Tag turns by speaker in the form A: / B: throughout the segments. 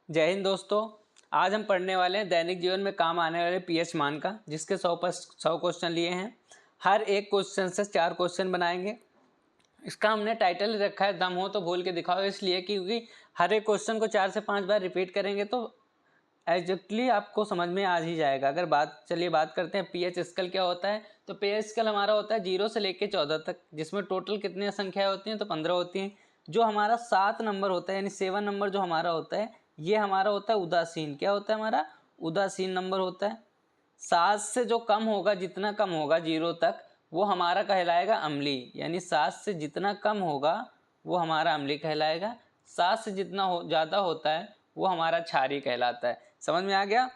A: जय हिंद दोस्तों। आज हम पढ़ने वाले हैं दैनिक जीवन में काम आने वाले पीएच मान का, जिसके 100 क्वेश्चन लिए हैं। हर एक क्वेश्चन से 4 क्वेश्चन बनाएंगे। इसका हमने टाइटल रखा है दम हो तो बोल के दिखाओ, इसलिए क्योंकि हर एक क्वेश्चन को 4 से 5 बार रिपीट करेंगे तो एग्जैक्टली आपको समझ में आ ही जाएगा। अगर बात करते हैं पीएच स्केल क्या होता है। तो पीएच स्केल हमारा होता है 0 से लेकर 14 तक, जिसमें टोटल कितनी संख्याएं होती हैं तो 15 होती हैं। जो हमारा 7 नंबर होता है यानी 7 नंबर जो हमारा होता है, ये हमारा होता है उदासीन। क्या होता है हमारा? उदासीन नंबर होता है। 7 से जो कम होगा, जितना कम होगा 0 तक, वो हमारा कहलाएगा अम्लीय। यानी 7 से जितना कम होगा वो हमारा अम्लीय कहलाएगा। 7 से जितना ज़्यादा होता है वो हमारा क्षारीय कहलाता है। समझ में आ गया?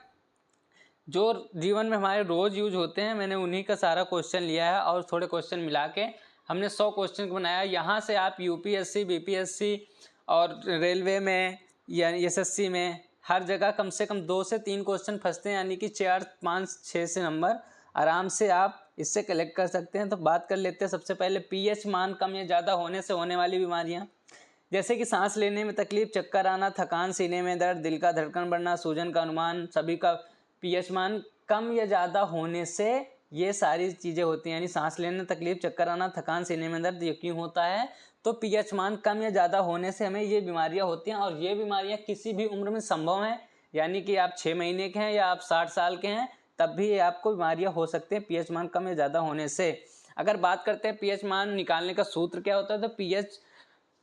A: जो जीवन में हमारे रोज यूज होते हैं, मैंने उन्हीं का सारा क्वेश्चन लिया है और थोड़े क्वेश्चन मिला के हमने 100 क्वेश्चन बनाया। यहाँ से आप यूपीएससी, बीपीएससी और रेलवे में या एसएससी में हर जगह कम से कम 2 से 3 क्वेश्चन फंसते हैं, यानी कि 4, 5, 6 से नंबर आराम से आप इससे कलेक्ट कर सकते हैं। तो बात कर लेते हैं सबसे पहले पीएच मान कम या ज़्यादा होने से होने वाली बीमारियाँ, जैसे कि सांस लेने में तकलीफ, चक्कर आना, थकान, सीने में दर्द, दिल का धड़कन बढ़ना, सूजन का अनुमान, सभी का पीएच मान कम या ज़्यादा होने से ये सारी चीज़ें होती हैं। यानी सांस लेने में तकलीफ, चक्कर आना, थकान, सीने में दर्द, ये क्यों होता है? तो पीएच मान कम या ज़्यादा होने से हमें ये बीमारियां होती हैं। और ये बीमारियां किसी भी उम्र में संभव हैं, यानी कि आप 6 महीने के हैं या आप 60 साल के हैं, तब भी आपको बीमारियां हो सकती हैं पीएच मान कम या ज़्यादा होने से। अगर बात करते हैं पीएच मान निकालने का सूत्र क्या होता है, तो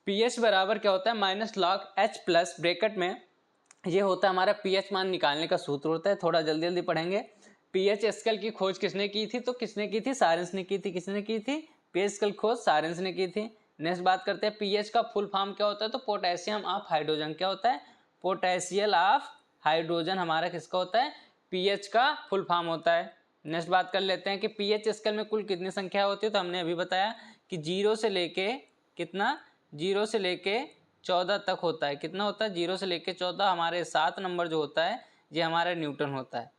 A: पीएच बराबर क्या होता है? -log H प्लस ब्रैकेट में ये होता है हमारा पीएच मान निकालने का सूत्र होता है। थोड़ा जल्दी जल्दी पढ़ेंगे। पीएच स्केल की खोज किसने की थी? तो किसने की थी? सारेंस ने की थी। किसने की थी? पीएच स्केल खोज सारेंस ने की थी। नेक्स्ट बात करते हैं पीएच का फुल फॉर्म क्या होता है, तो पोटेशियम ऑफ हाइड्रोजन। क्या होता है? पोटेशियल ऑफ हाइड्रोजन हमारा किसका होता है? पीएच का फुल फॉर्म होता है। नेक्स्ट बात कर लेते हैं कि पीएच स्केल में कुल कितनी संख्या होती है, तो हमने अभी बताया कि 0 से लेके कितना, 0 से लेके 14 तक होता है। कितना होता है? 0 से लेके 14। हमारे 7 नंबर जो होता है ये हमारा न्यूटन होता है।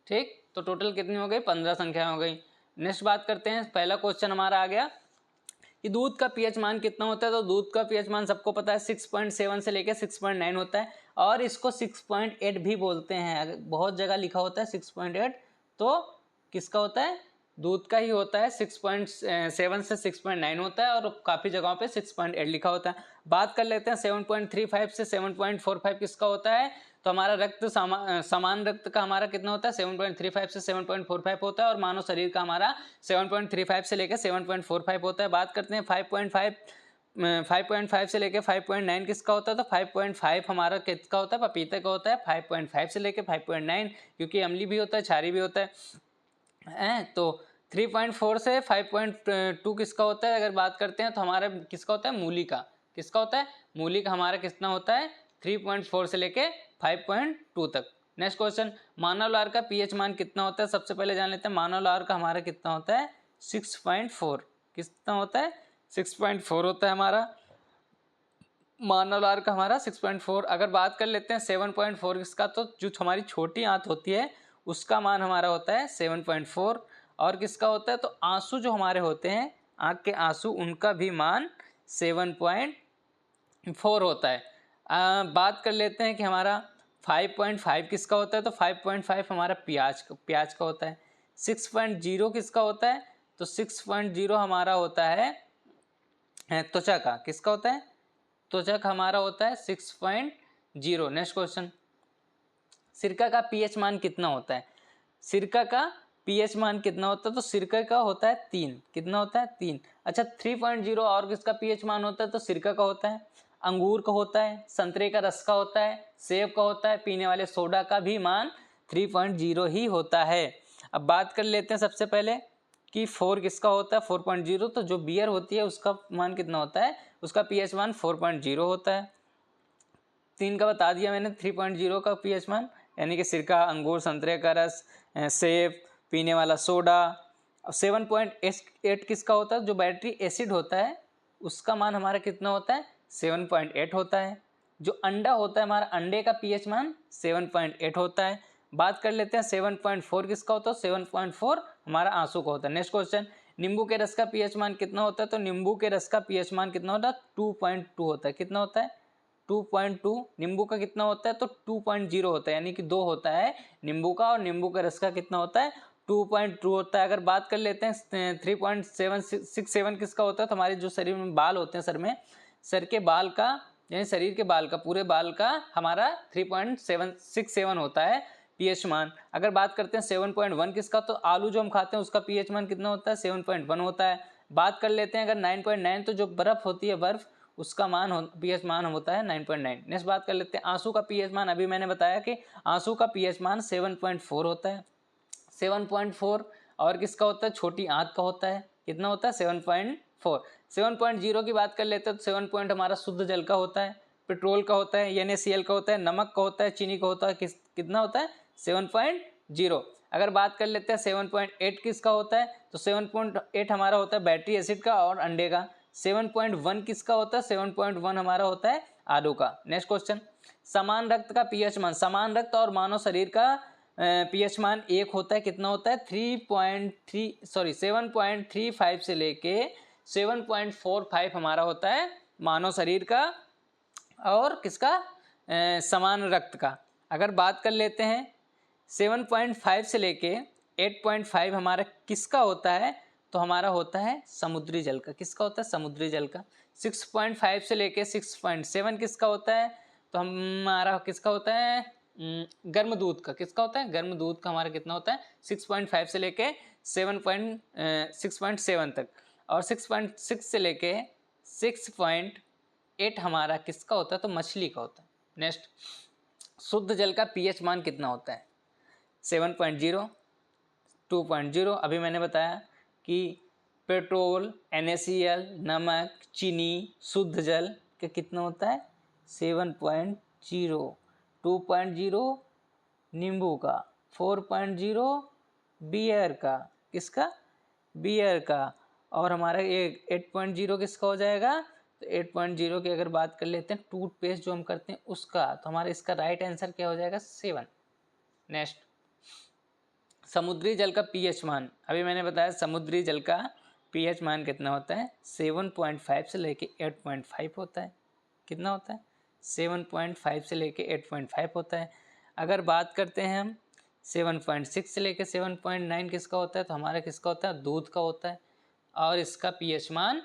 A: ठीक, तो टोटल कितनी हो गई? 15 संख्या हो गई। नेक्स्ट बात करते हैं, पहला क्वेश्चन हमारा आ गया कि दूध का पीएच मान कितना होता है। तो दूध का पीएच मान सबको पता है 6.7 से लेकर 6.9 होता है, और इसको 6.8 भी बोलते हैं। बहुत जगह लिखा होता है 6.8, तो किसका होता है? दूध का ही होता है। 6.7 से 6.9 होता है, और काफ़ी जगहों पे 6.8 लिखा होता है। बात कर लेते हैं 7.35 से 7.45 किसका होता है। तो हमारा रक्त समान रक्त का हमारा कितना होता है? 7.35 से 7.45 होता है, और मानव शरीर का हमारा 7.35 से लेकर 7.45 होता है। बात करते हैं 5.5 से लेकर 5.9 किसका होता है। तो 5.5 हमारा किसका होता है? पपीते का होता है। 5.5 से लेकर 5.9, क्योंकि अम्लीय भी होता है, क्षारीय भी होता है। तो 3.4 से 5.2 किसका होता है? अगर बात करते हैं तो हमारा किसका होता है? मूली का। किसका होता है? मूली का हमारा कितना होता है? 3.4 से लेके 5.2 तक। नेक्स्ट क्वेश्चन, मानव लार का पीएच मान कितना होता है? सबसे पहले जान लेते हैं मानव लार का हमारा कितना होता है? 6.4। कितना होता है? 6.4 होता है हमारा मानव लार का हमारा 6.4। अगर बात कर लेते हैं 7.4 किसका, तो जो हमारी छोटी आंत होती है उसका मान हमारा होता है 7.4। और किसका होता है? तो आंसू जो हमारे होते हैं, आंख के आंसू, उनका भी मान 7.4 होता है। बात कर लेते हैं कि हमारा 5.5 किसका होता है। तो 5.5 हमारा प्याज का होता है। 6.0 किसका होता है? तो 6.0 हमारा होता है त्वचा का। किसका होता है? त्वचा का हमारा होता है 6.0। नेक्स्ट क्वेश्चन, सिरका का पीएच मान कितना होता है? सिरका का पीएच मान कितना होता है? तो सिरका का होता है 3। कितना होता है? 3। अच्छा, 3.0 और किसका पीएच मान होता है? तो सिरका का होता है, अंगूर का होता है, संतरे का रस का होता है, सेब का होता है, पीने वाले सोडा का भी मान 3.0 ही होता है। अब बात कर लेते हैं सबसे पहले कि 4 किसका होता है? 4.0। तो जो बियर होती है उसका मान कितना होता है? उसका पीएच मान 4.0 होता है। 3 का बता दिया मैंने, 3.0 का पीएच मान, यानी कि सिरका, अंगूर, संतरे का रस, सेब, पीने वाला सोडा। 7.8 किसका होता है? जो बैटरी एसिड होता है उसका मान हमारा कितना होता है? 7.8 होता है। जो अंडा होता है हमारा, अंडे का पीएच मान 7.8 होता है। बात कर लेते हैं 7.4 किसका होता है? 7.4 हमारा आंसू का होता है। नेक्स्ट क्वेश्चन, नींबू के रस का पीएच मान कितना होता है? तो नींबू के रस का पीएच मान कितना होता है? 2.2 होता है। कितना होता है? 2.2, नींबू का कितना होता है तो 2.0 होता है, यानी कि 2 होता है नींबू का, और नींबू का रस का कितना होता है 2.2 होता है। अगर बात कर लेते हैं 3.767 किसका होता है, तो हमारे जो शरीर में बाल होते हैं, सर के बाल का, यानी शरीर के बाल का, पूरे बाल का हमारा 3.767 होता है पीएच मान। अगर बात करते हैं 7.1 किसका, तो आलू जो हम खाते हैं उसका पीएच मान कितना होता है 7.1 होता है। बात कर लेते हैं अगर 9.9, तो जो बर्फ होती है, बर्फ, उसका पीएच मान होता है 9.9। नेक्स्ट बात कर लेते हैं आंसू का पीएच मान। अभी मैंने बताया कि आंसू का पीएच मान 7.4 होता है, 7.4। और किसका होता है, छोटी आंत का होता है, कितना होता है 7.4। 7.0 की बात कर लेते हैं तो 7 पॉइंट हमारा शुद्ध जल का होता है, पेट्रोल का होता है, NaCl का होता है, नमक का होता है, चीनी का होता है, कितना होता है 7.0। अगर बात कर लेते हैं 7.8 किसका होता है, तो 7.8 हमारा होता है बैटरी एसिड का और अंडे का। 7.1 किसका होता है, 7.1 हमारा होता है आलू का। नेक्स्ट क्वेश्चन, समान रक्त का पीएच मान। समान रक्त और मानव शरीर का पीएच मान एक होता है, कितना होता है 7.35 से लेके 7.45 हमारा होता है मानव शरीर का और किसका समान रक्त का। अगर बात कर लेते हैं 7.5 से लेके 8.5 हमारा किसका होता है, तो हमारा होता है समुद्री जल का। किसका होता है, समुद्री जल का। 6.5 से लेके 6.7 किसका होता है, तो हमारा किसका होता है गर्म दूध का। किसका होता है, गर्म दूध का हमारा कितना होता है 6.5 से लेके 6.7 तक। और 6.6 से लेके 6.8 हमारा किसका होता है, तो मछली का होता है। नेक्स्ट, शुद्ध जल का पीएच मान कितना होता है 7.0, 2.0। अभी मैंने बताया कि पेट्रोल, NaCl, नमक, चीनी, शुद्ध जल का कितना होता है 7.0, 2.0 नींबू का, 4.0 बियर का, किसका बियर का, और हमारा ये 8.0 किसका हो जाएगा, तो 8.0 की अगर बात कर लेते हैं टूथपेस्ट जो हम करते हैं उसका, तो हमारा इसका राइट आंसर क्या हो जाएगा 7। नेक्स्ट, समुद्री जल का पीएच मान। अभी मैंने बताया समुद्री जल का पीएच मान कितना होता है 7.5 से लेके 8.5 होता है। कितना होता है 7.5 से लेके 8.5 होता है। अगर बात करते हैं हम 7.6 से लेके 7.9 किसका होता है, तो हमारा किसका होता है दूध का होता है, और इसका पीएच मान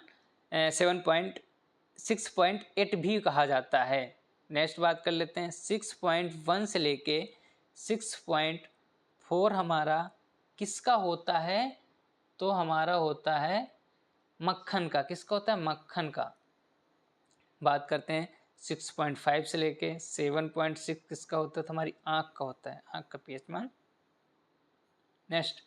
A: 6.8 भी कहा जाता है। नेक्स्ट बात कर लेते हैं 6.1 से लेके 6.4 हमारा किसका होता है, तो हमारा होता है मक्खन का। किसका होता है, मक्खन का। बात करते हैं 6.5 से लेके 7.6 किसका होता है, तो हमारी आँख का होता है, आँख का पीएच मान। नेक्स्ट,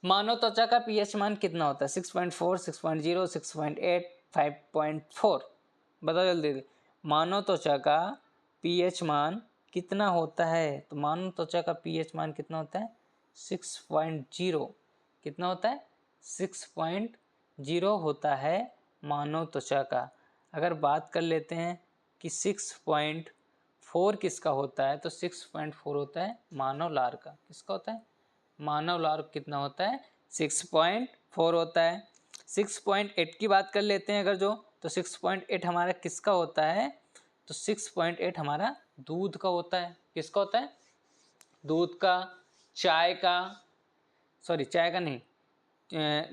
A: मानव त्वचा का पीएच मान कितना होता है 6.4, 6.0, 6.8, 5.4। बताओ जल्दी। मानव त्वचा का पीएच मान कितना होता है, तो मानव त्वचा का पीएच मान कितना होता है 6.0। कितना होता है 6.0 होता है मानव त्वचा का। अगर बात कर लेते हैं कि 6.4 किसका होता है, तो 6.4 होता है मानव लार का। किसका होता है, मानव लार कितना होता है 6.4 होता है। 6.8 की बात कर लेते हैं अगर जो, तो 6.8 हमारा किसका होता है, तो 6.8 हमारा दूध का होता है। किसका होता है, दूध का, चाय का, सॉरी चाय का नहीं,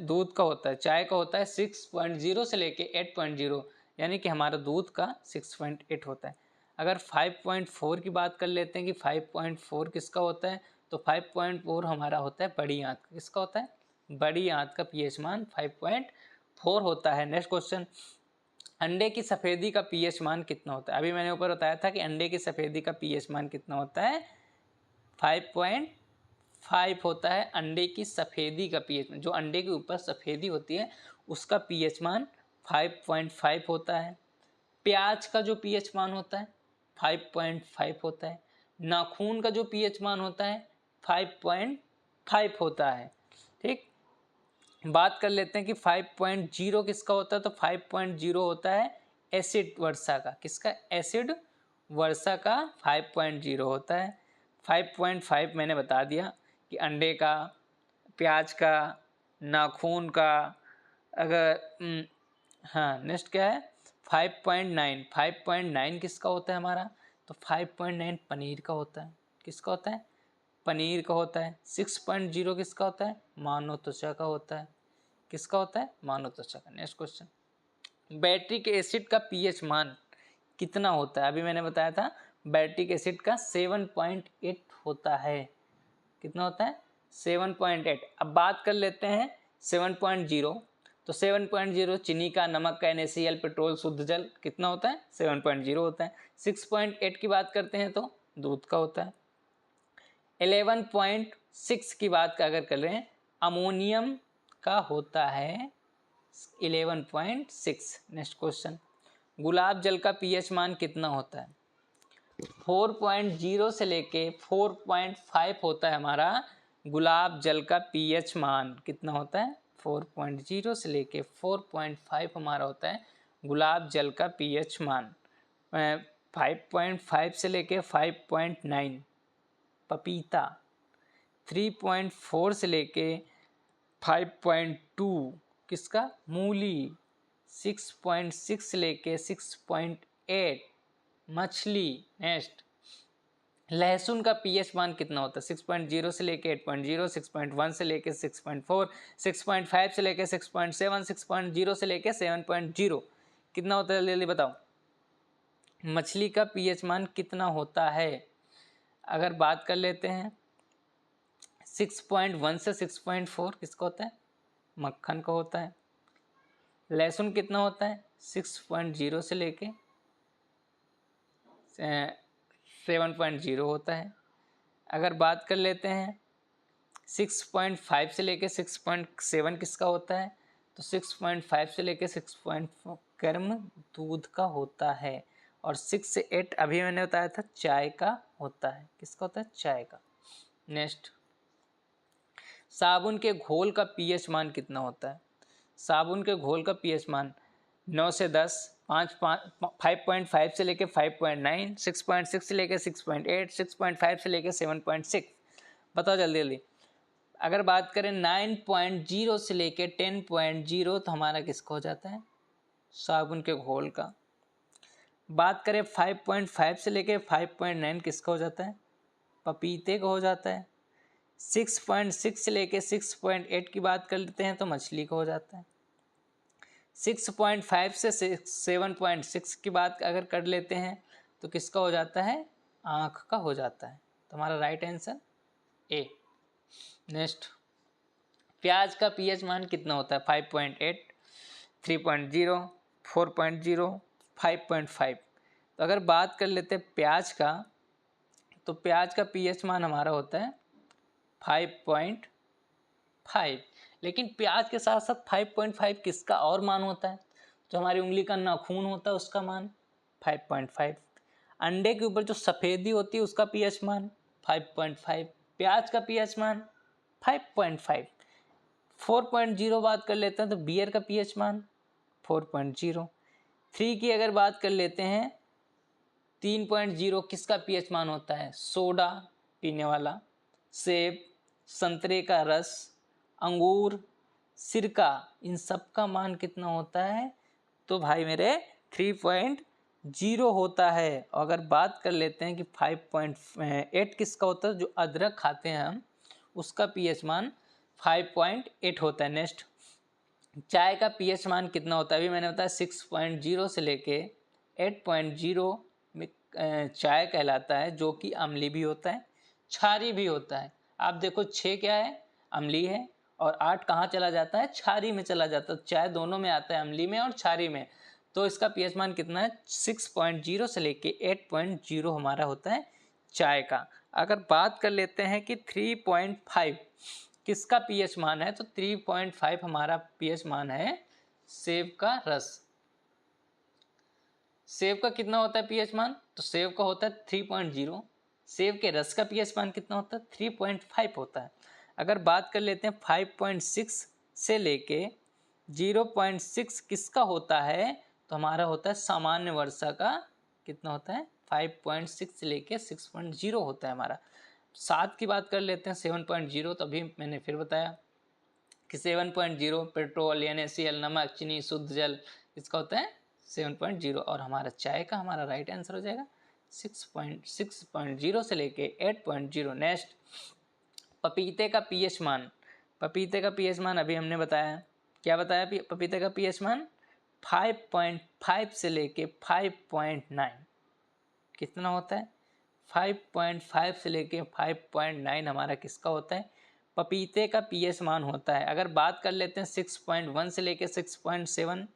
A: दूध का होता है, चाय का होता है 6.0 से लेके 8.0, यानी कि हमारा दूध का 6.8 होता है। अगर 5.4 की बात कर लेते हैं कि 5.4 किसका होता है, तो 5.4 हमारा होता है बड़ी आंत का। किसका होता है, बड़ी आंत का पीएच मान 5.4 होता है। नेक्स्ट क्वेश्चन, अंडे की सफ़ेदी का पीएच मान कितना होता है। अभी मैंने ऊपर बताया था कि अंडे की सफ़ेदी का पीएच मान कितना होता है 5.5 होता है। अंडे की सफ़ेदी का पीएच मान, जो अंडे के ऊपर सफ़ेदी होती है उसका पीएच मान 5.5 होता है। प्याज का जो पीएच मान होता है 5.5 होता है। नाखून का जो पीएच मान होता है 5.5 होता है। ठीक, बात कर लेते हैं कि 5.0 किसका होता है, तो 5.0 होता है एसिड वर्षा का। किसका, एसिड वर्षा का 5.0 होता है। 5.5 मैंने बता दिया कि अंडे का, प्याज का, नाखून का। अगर हाँ, नेक्स्ट क्या है 5.9 किसका होता है हमारा, तो 5.9 पनीर का होता है। किसका होता है, पनीर का होता है। 6.0 किसका होता है, मानव त्वचा का होता है। किसका होता है, मानव त्वचा का। नेक्स्ट क्वेश्चन, बैट्रिक एसिड का पीएच मान कितना होता है। अभी मैंने बताया था बैट्रिक एसिड का 7.8 होता है। कितना होता है, 7.8। अब बात कर लेते हैं 7.0। तो 7.0 चीनी का, नमक का, NaCl, पेट्रोल, शुद्ध जल, कितना होता है, 7.0 होता है। 6.8 की बात करते हैं तो दूध का होता है। 11.6 की बात अगर कर रहे हैं, अमोनियम का होता है 11.6। नेक्स्ट क्वेश्चन, गुलाब जल का पीएच मान कितना होता है। 4.0 से लेके 4.5 होता है हमारा गुलाब जल का पीएच मान। कितना होता है, 4.0 से लेके 4.5 हमारा होता है गुलाब जल का पीएच मान। 5.5 से लेके 5.9 पपीता। 3.4 से लेके 5.2 किसका, मूली। 6.6 से लेके 6.8 मछली। नेक्स्ट, लहसुन का पीएच मान कितना होता है। 6.0 से लेके 8.0, 6.1 से लेके 6.4, 6.5 से लेके 6.7, 6.0 से लेके 7.0 कितना होता है, जल्दी बताओ। मछली का पीएच मान कितना होता है, अगर बात कर लेते हैं 6.1 से 6.4 किसका होता है, मक्खन का होता है। लहसुन कितना होता है, 6.0 से लेके 7.0 होता है। अगर बात कर लेते हैं 6.5 से लेके 6.7 किसका होता है, तो 6.5 से लेके 6.4 गर्म दूध का होता है। और 6 से 8 अभी मैंने बताया था चाय का होता है। किसका होता है, चाय का। नेक्स्ट, साबुन के घोल का पीएच मान कितना होता है। साबुन के घोल का पीएच मान 9 से 10, 5.5 से लेके 5.9, 6.6 से लेके 6.8, 6.5 से लेके 7.6। बताओ जल्दी जल्दी। अगर बात करें 9.0 से लेके 10.0 तो हमारा किसका हो जाता है, साबुन के घोल का। बात करें 5.5 से लेके 5.9 किसका हो जाता है, पपीते का हो जाता है। 6.6 से लेके 6.8 की बात कर लेते हैं तो मछली का हो जाता है। 6.5 से 7.6 की बात अगर कर लेते हैं तो किसका हो जाता है, आँख का हो जाता है। तो हमारा राइट आंसर ए। नेक्स्ट, प्याज का पीएच मान कितना होता है। 5.8, 3.0, 4.0, 5.5। तो अगर बात कर लेते हैं प्याज का, तो प्याज का पीएच मान हमारा होता है 5.5। लेकिन प्याज के साथ साथ 5.5 किसका और मान होता है, जो हमारी उंगली का नाखून होता है उसका मान 5.5। अंडे के ऊपर जो सफ़ेदी होती है उसका पीएच मान 5.5। प्याज का पीएच मान 5.5। 4.0 बात कर लेते हैं तो बियर का पीएच मान 4.0। 3 की अगर बात कर लेते हैं 3.0 किसका पीएच मान होता है, सोडा पीने वाला। सेब, संतरे का रस, अंगूर, सिरका, इन सब का मान कितना होता है, तो भाई मेरे 3.0 होता है। अगर बात कर लेते हैं कि 5.8 किसका होता है, जो अदरक खाते हैं हम उसका पीएच मान 5.8 होता है। नेक्स्ट, चाय का पीएच मान कितना होता है, अभी मैंने बताया 6.0 से लेके 8.0 में चाय कहलाता है, जो कि अम्लीय भी होता है, क्षारी भी होता है। आप देखो 6 क्या है, अम्लीय है, और 8 कहाँ चला जाता है, क्षारी में चला जाता है। चाय दोनों में आता है, अम्लीय में और क्षारी में। तो इसका पीएच मान कितना है, 6.0 से लेके 8.0 हमारा होता है चाय का। अगर बात कर लेते हैं कि 3.5 किसका पीएच मान है, तो 3.5 हमारा पीएच मान है सेब का रस। सेब का कितना होता है पीएच मान, तो सेब का होता है 3.0। सेब के रस का पीएच मान कितना होता है, 3.5 होता है। अगर बात कर लेते हैं 5.6 से लेके 0.6 किसका होता है, तो हमारा होता है सामान्य वर्षा का। कितना होता है, 5.6 से लेके 6.0 होता है हमारा। 7 की बात कर लेते हैं 7.0, तभी मैंने फिर बताया कि 7.0 पेट्रोल, NaCl, नमक, चीनी, शुद्ध जल, इसका होता है 7.0 और हमारा चाय का हमारा राइट आंसर हो जाएगा 6.0 से लेके 8.0। नेक्स्ट, पपीते का पीएच मान। पपीते का पीएच मान अभी हमने बताया, क्या बताया? पपीते का पीएच मान 5.5 से लेके 5.9 कितना होता है? 5.5 से लेके 5.9 हमारा किसका होता है? पपीते का पीएच मान होता है। अगर बात कर लेते हैं 6.1 से लेके 6.7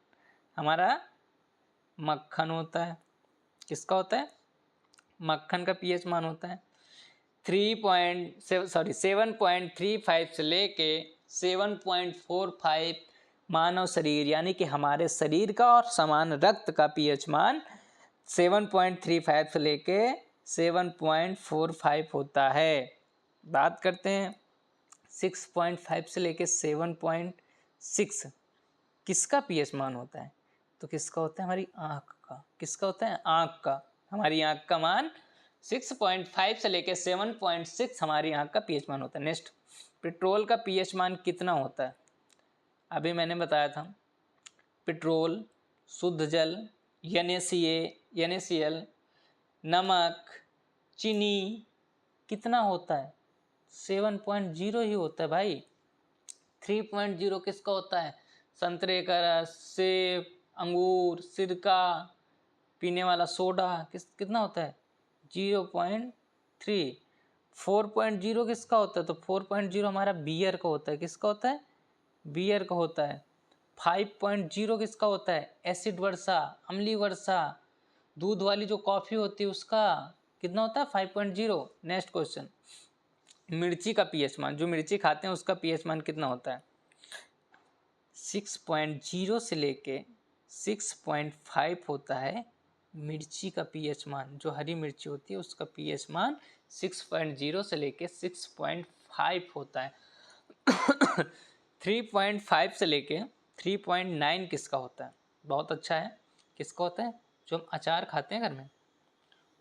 A: हमारा मक्खन होता है। किसका होता है? मक्खन का पीएच मान होता है। 7.35 से लेके 7.45 मानव शरीर यानी कि हमारे शरीर का और समान रक्त का पीएच मान 7.35 से लेके 7.45 होता है। बात करते हैं 6.5 से लेके 7.6 किसका पीएच मान होता है? तो किसका होता है? हमारी आँख का। किसका होता है? आँख का। हमारी आँख का मान 6.5 से लेके 7.6 हमारी आँख का पीएच मान होता है। नेक्स्ट, पेट्रोल का पीएच मान कितना होता है? अभी मैंने बताया था पेट्रोल, शुद्ध जल, NaCl, नमक, चीनी कितना होता है? 7.0 ही होता है भाई। 3.0 किसका होता है? संतरे का रस, सेब, अंगूर, सिरका, पीने वाला सोडा कितना होता है? 0.3। 4.0 किसका होता है? तो 4.0 हमारा बियर का होता है। किसका होता है? बियर का होता है। 5.0 किसका होता है? एसिड वर्षा, अम्लीय वर्षा, दूध वाली जो कॉफ़ी होती है उसका कितना होता है? 5.0। नेक्स्ट क्वेश्चन, मिर्ची का पीएच मान। जो मिर्ची खाते हैं उसका पीएच मान कितना होता है? 6.0 से लेके 6.5 होता है मिर्ची का पीएच मान। जो हरी मिर्ची होती है उसका पीएच मान 6.0 से लेके 6.5 होता है। 3.5 से लेके 3.9 किसका होता है? बहुत अच्छा है। किसका होता है? जो हम अचार खाते हैं घर में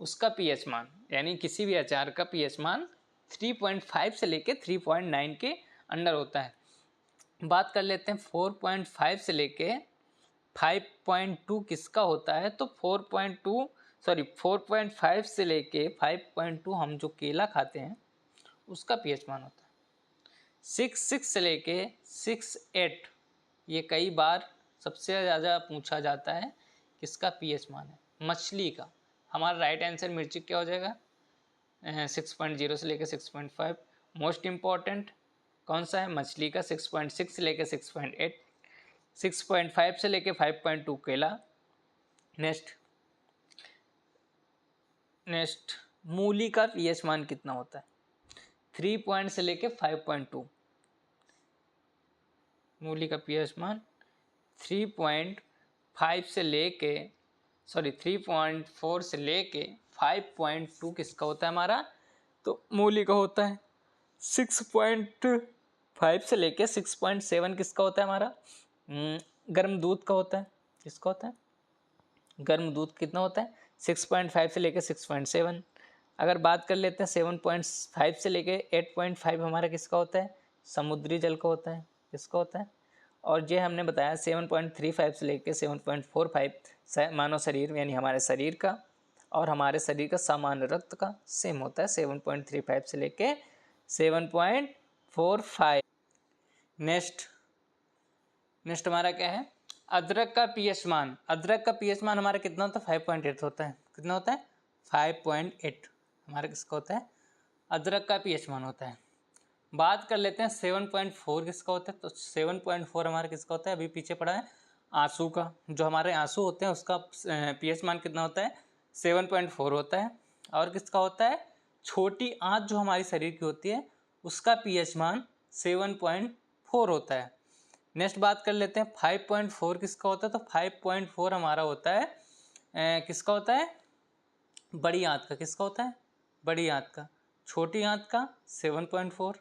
A: उसका पीएच मान, यानी किसी भी अचार का पीएच मान 3.5 से लेके 3.9 के अंडर होता है। बात कर लेते हैं 4.5 से लेके 5.2 किसका होता है? तो 4.5 से लेके 5.2 हम जो केला खाते हैं उसका पीएच मान होता है। 6 से लेके 6.8 ये कई बार सबसे ज़्यादा पूछा जाता है किसका पीएच मान है? मछली का। हमारा राइट आंसर मिर्ची क्या हो जाएगा? 6.0 से लेके 6.5। मोस्ट इम्पॉर्टेंट कौन सा है? मछली का। 6.6 से लेके 6.8, 6.5 से लेके 5.2 केला। नेक्स्ट, मूली का पीएच मान कितना होता है? 3 से लेके 5.2। मूली का पीएच मान 3.4 से लेके 5.2 किसका होता है हमारा? तो मूली का होता है। 6.5 से लेके 6.7 किसका होता है हमारा? गर्म दूध का होता है। किसका होता है? गर्म दूध कितना होता है? 6.5 से लेके 6.7। अगर बात कर लेते हैं 7.5 से लेके 8.5 हमारा किसका होता है? समुद्री जल का होता है। किसका होता है? और ये हमने बताया 7.35 से लेके 7.45 मानव शरीर यानी हमारे शरीर का और हमारे शरीर का सामान्य रक्त का सेम होता है 7.35 से लेके 7.45। नेक्स्ट हमारा क्या है? अदरक का पीएच मान। अदरक का पीएच मान हमारा कितना होता है? 5.8 होता है। कितना होता है? 5.8 हमारा किसका होता है? अदरक का पीएच मान होता है। बात कर लेते हैं 7.4 किसका होता है? तो 7.4 हमारा किसका होता है? अभी पीछे पड़ा है आंसू का। जो हमारे आंसू होते हैं उसका पीएच मान कितना होता है? 7.4 होता है। और किसका होता है? छोटी आंत जो हमारी शरीर की होती है उसका पीएच मान 7.4 होता है। नेक्स्ट बात कर लेते हैं 5.4 किसका होता है? तो 5.4 हमारा होता है किसका होता है? बड़ी आंत का। किसका होता है? बड़ी आंत का। छोटी आंत का 7.4,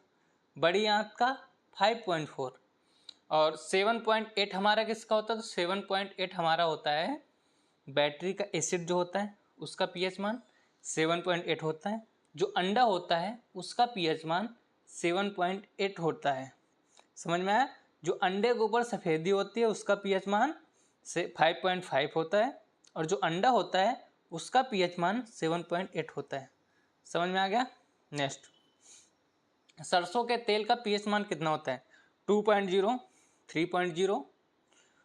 A: बड़ी आंत का 5.4 और 7.8 हमारा किसका होता है? तो 7.8 हमारा होता है बैटरी का एसिड जो होता है उसका पीएच मान 7.8 होता है। जो अंडा होता है उसका पीएच मान 7.8 होता है। समझ में आया? जो अंडे के ऊपर सफ़ेदी होती है उसका पीएच मान से 5.5 होता है और जो अंडा होता है उसका पीएच मान 7.8 होता है। समझ में आ गया। नेक्स्ट, सरसों के तेल का पीएच मान कितना होता है? 2.0, 3.0,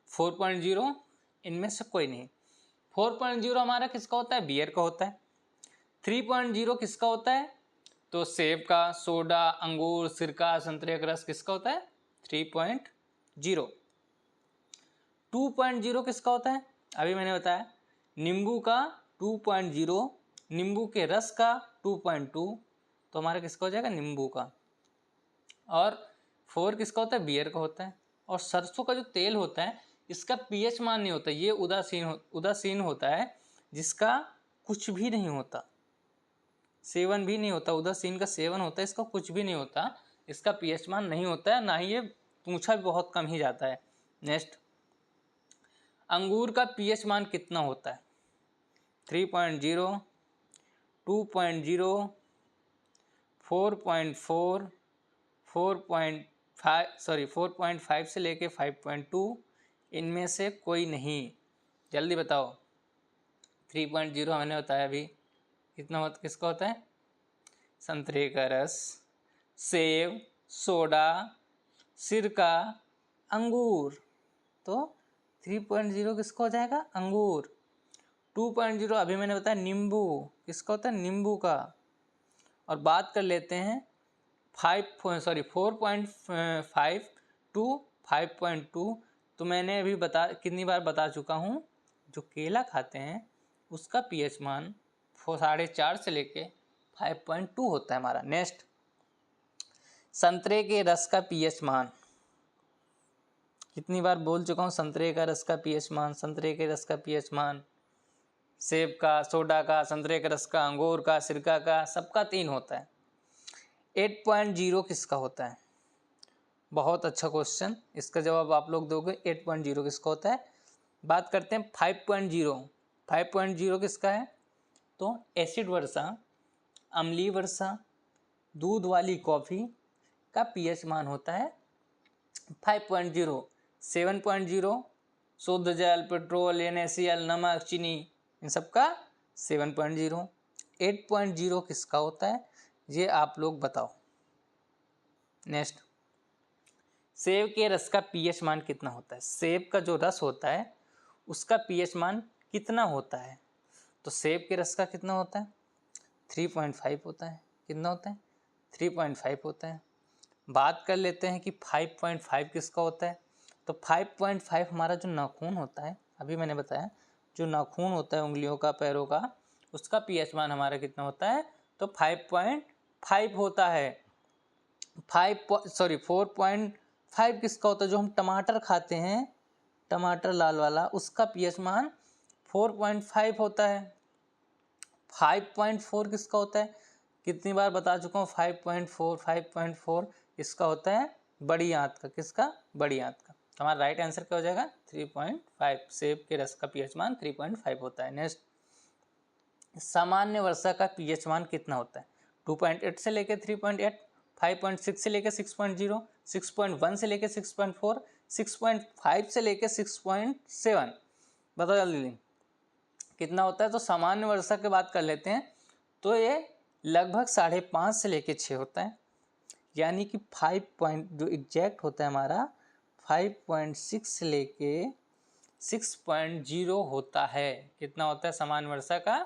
A: 4.0, इनमें से कोई नहीं। 4.0 हमारा किसका होता है? बियर का होता है। 3.0 किसका होता है? तो सेब का, सोडा, अंगूर, सिरका, संतरे का रस किसका होता है? 3.0। 2.0 किसका होता है? अभी मैंने बताया नींबू का 2.0, नींबू के रस का 2.2, तो हमारा किसका हो जाएगा? नींबू का। और 4 किसका होता है? बियर का होता है। और सरसों का जो तेल होता है इसका पीएच मान नहीं होता, ये उदासीन होता है, जिसका कुछ भी नहीं होता, सेवन भी नहीं होता। उदासीन का सेवन होता है, इसका कुछ भी नहीं होता, इसका पीएच मान नहीं होता है, ना ही ये पूछा भी बहुत कम ही जाता है। नेक्स्ट, अंगूर का पीएच मान कितना होता है? 3.0, 2.0, 4.4, 4.5 से लेके 5.2, इनमें से कोई नहीं। जल्दी बताओ। 3.0 मैंने बताया अभी, किसका होता है? संतरे का रस, सेब, सोडा, सिरका, अंगूर। तो 3.0 किसका हो जाएगा? अंगूर। 2.0 अभी मैंने बताया नींबू, किसका होता है? नींबू का। और बात कर लेते हैं 4.5 टू 5.2, तो मैंने अभी कितनी बार बता चुका हूँ, जो केला खाते हैं उसका पीएच मान 4.5 से लेके 5.2 होता है हमारा। नेक्स्ट, संतरे के रस का पीएच मान, कितनी बार बोल चुका हूँ, संतरे का रस का पीएच मान, संतरे के रस का पीएच मान, सेब का, सोडा का, संतरे के रस का, अंगूर का, सिरका का, सबका 3 होता है। 8.0 किसका होता है? बहुत अच्छा क्वेश्चन, इसका जवाब आप लोग दोगे। 8.0 किसका होता है? बात करते हैं 5.0। 5.0 किसका है? तो एसिड वर्षा, अम्लीय वर्षा, दूध वाली कॉफ़ी का पीएच मान होता है 5.0। 7.0 शुद्ध जल, पेट्रोल, NaCl, नमक, चीनी, इन सब का 7.0। 8.0 किसका होता है? ये आप लोग बताओ। नेक्स्ट, सेब के रस का पीएच मान कितना होता है? सेब का जो रस होता है उसका पीएच मान कितना होता है? तो सेब के रस का कितना होता है? 3.5 होता है। कितना होता है? 3.5 होता है। बात कर लेते हैं कि 5.5 किसका होता है। तो 5.5 हमारा जो नाखून होता है, अभी मैंने बताया जो नाखून होता है उंगलियों का, पैरों का, उसका पीएच मान हमारा कितना होता है? तो 5.5 होता है। 4.5 किसका होता है? जो हम टमाटर खाते हैं, टमाटर लाल वाला, उसका पीएच मान 4.5 होता है। 5.4 किसका होता है? कितनी बार बता चुका हूँ 5.4 इसका होता है बड़ी आंत का। किसका? बड़ी आंत का। हमारा राइट आंसर क्या हो जाएगा? 3.5। सेब के रस का पीएच मान 3.5 होता है। नेक्स्ट, सामान्य वर्षा का पीएच मान कितना होता है? 2.8 से लेके 3.8, 5.6 से लेके 6.0, 6.1 से लेके 6.4, 6.5 से लेके 6.7। बताओ जल्दी कितना होता है? तो सामान्य वर्षा की बात कर लेते हैं, तो ये लगभग 5.5 से लेके 6 होता है। यानी कि 5 जो एग्जैक्ट होता है हमारा 5.6 से लेके 6.0 होता है। कितना होता है सामान्य वर्षा का?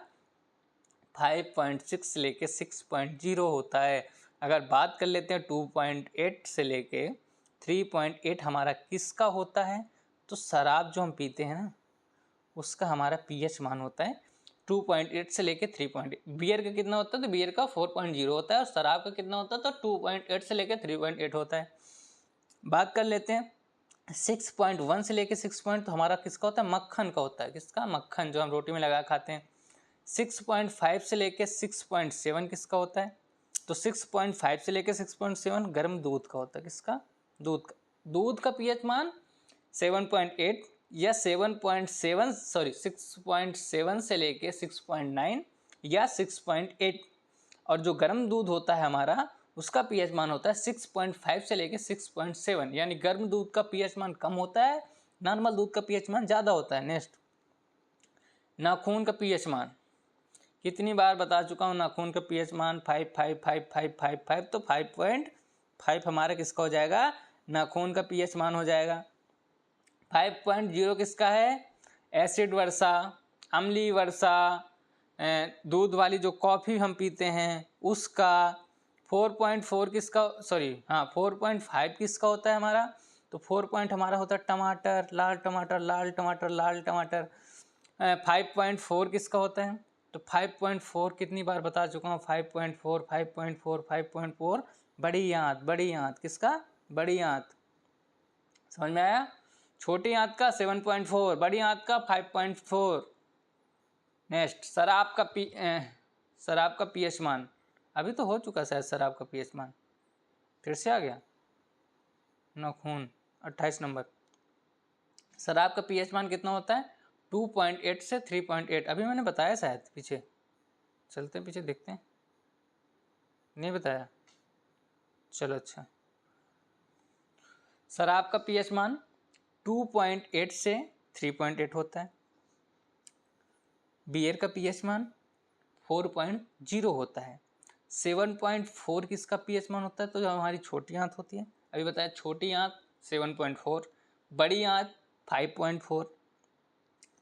A: 5.6 से लेके 6.0 होता है। अगर बात कर लेते हैं 2.8 से लेके 3.8 हमारा किसका होता है? तो शराब जो हम पीते हैं ना, उसका हमारा पीएच मान होता है 2.8 से लेके 3.8। बियर का कितना होता है? तो बियर का 4.0 होता है। और शराब का कितना होता है? तो 2.8 से लेके 3.8 होता है। बात कर लेते हैं 6.1 से लेके 6 तो हमारा किसका होता है? मक्खन का होता है। किसका? मक्खन, जो हम रोटी में लगा खाते हैं। 6.5 से लेके 6.7 किसका होता है? तो 6.5 से लेके 6.7 गर्म दूध का होता है। किसका? दूध का। दूध का पीएच मान 7.8 या 6.7 से लेके 6.9 या 6.8। और जो गर्म दूध होता है हमारा, उसका पीएच मान होता है 6.5 से लेके 6.7। यानी गर्म दूध का पीएच मान कम होता है नॉर्मल दूध का पीएच मान ज़्यादा होता है। नेक्स्ट, नाखून का पीएच मान, कितनी बार बता चुका हूँ, नाखून का पीएच मान 5 5 5 5 5 5, तो 5.5 हमारा किसका हो जाएगा, नाखून का पीएच मान हो जाएगा। 5.0 किसका है, एसिड वर्षा, अम्लीय वर्षा, दूध वाली जो कॉफ़ी हम पीते हैं उसका। 4.4 किसका, सॉरी हाँ 4.5 किसका होता है हमारा, तो 4 हमारा होता है टमाटर, लाल टमाटर लाल टमाटर लाल टमाटर। 5.4 किसका होता है, तो 5.4 कितनी बार बता चुका हूँ, 5.4 5.4 5.4 बड़ी आंत, बड़ी आंत किसका, बड़ी आंत, समझ में आया। छोटी आंत का 7.4, बड़ी आंत का 5.4। नेक्स्ट, शराब का पीएच मान, अभी तो हो चुका शायद शराब का पीएच मान, फिर से आ गया। नाखून 28 नंबर, शराब का पीएच मान कितना होता है, 2.8 से 3.8। अभी मैंने बताया शायद, पीछे चलते हैं, पीछे देखते हैं, नहीं बताया, चलो अच्छा। शराब का पीएच मान 2.8 से 3.8 होता है। बियर का पीएच मान 4.0 होता है। 7.4 किसका पीएच मान होता है, तो जो हमारी छोटी आंत होती है, अभी बताया छोटी आंत 7.4, बड़ी आंत 5.4।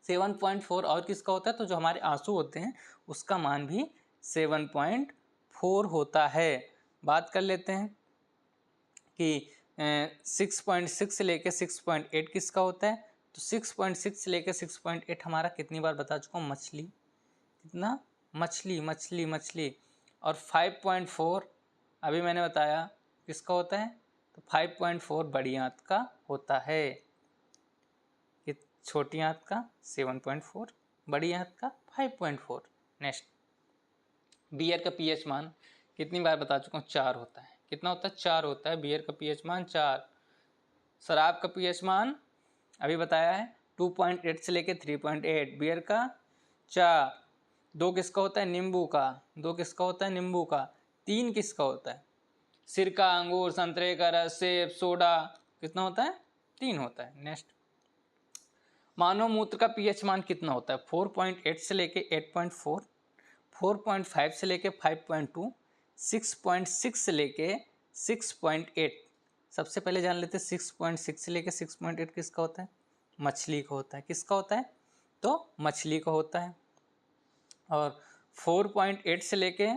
A: 7.4 और किसका होता है, तो जो हमारे आंसू होते हैं उसका मान भी 7.4 होता है। बात कर लेते हैं कि 6.6 से लेके 6.8 किसका होता है, तो 6.6 से लेके 6.8 हमारा कितनी बार बता चुका हूँ, मछली, कितना, मछली मछली मछली। और 5.4 अभी मैंने बताया किसका होता है, तो 5.4 बड़ी आंत का होता है, कि छोटी आंत का 7.4, बड़ी आंत का 5.4। नेक्स्ट, बियर का पीएच मान कितनी बार बता चुका हूँ, 4 होता है। कितना होता है, 4 होता है बियर का पीएच मान 4। शराब का पीएच मान अभी बताया है 2.8 से लेके 3.8, बियर का 4। 2 किसका होता है, नींबू का, 2 किसका होता है, नींबू का। 3 किसका होता है, सिरका, अंगूर, संतरे का रस, सेब, सोडा, कितना होता है, 3 होता है। नेक्स्ट, मानव मूत्र का पीएच मान कितना होता है, 4.8 से लेके 8.4, 4.5 से लेके 5.2, 6.6 से लेके 6.8। सबसे पहले जान लेते हैं 6.6 से लेके 6.8 किसका होता है, मछली का होता है। किसका होता है, तो मछली का होता है। और 4.8 से लेके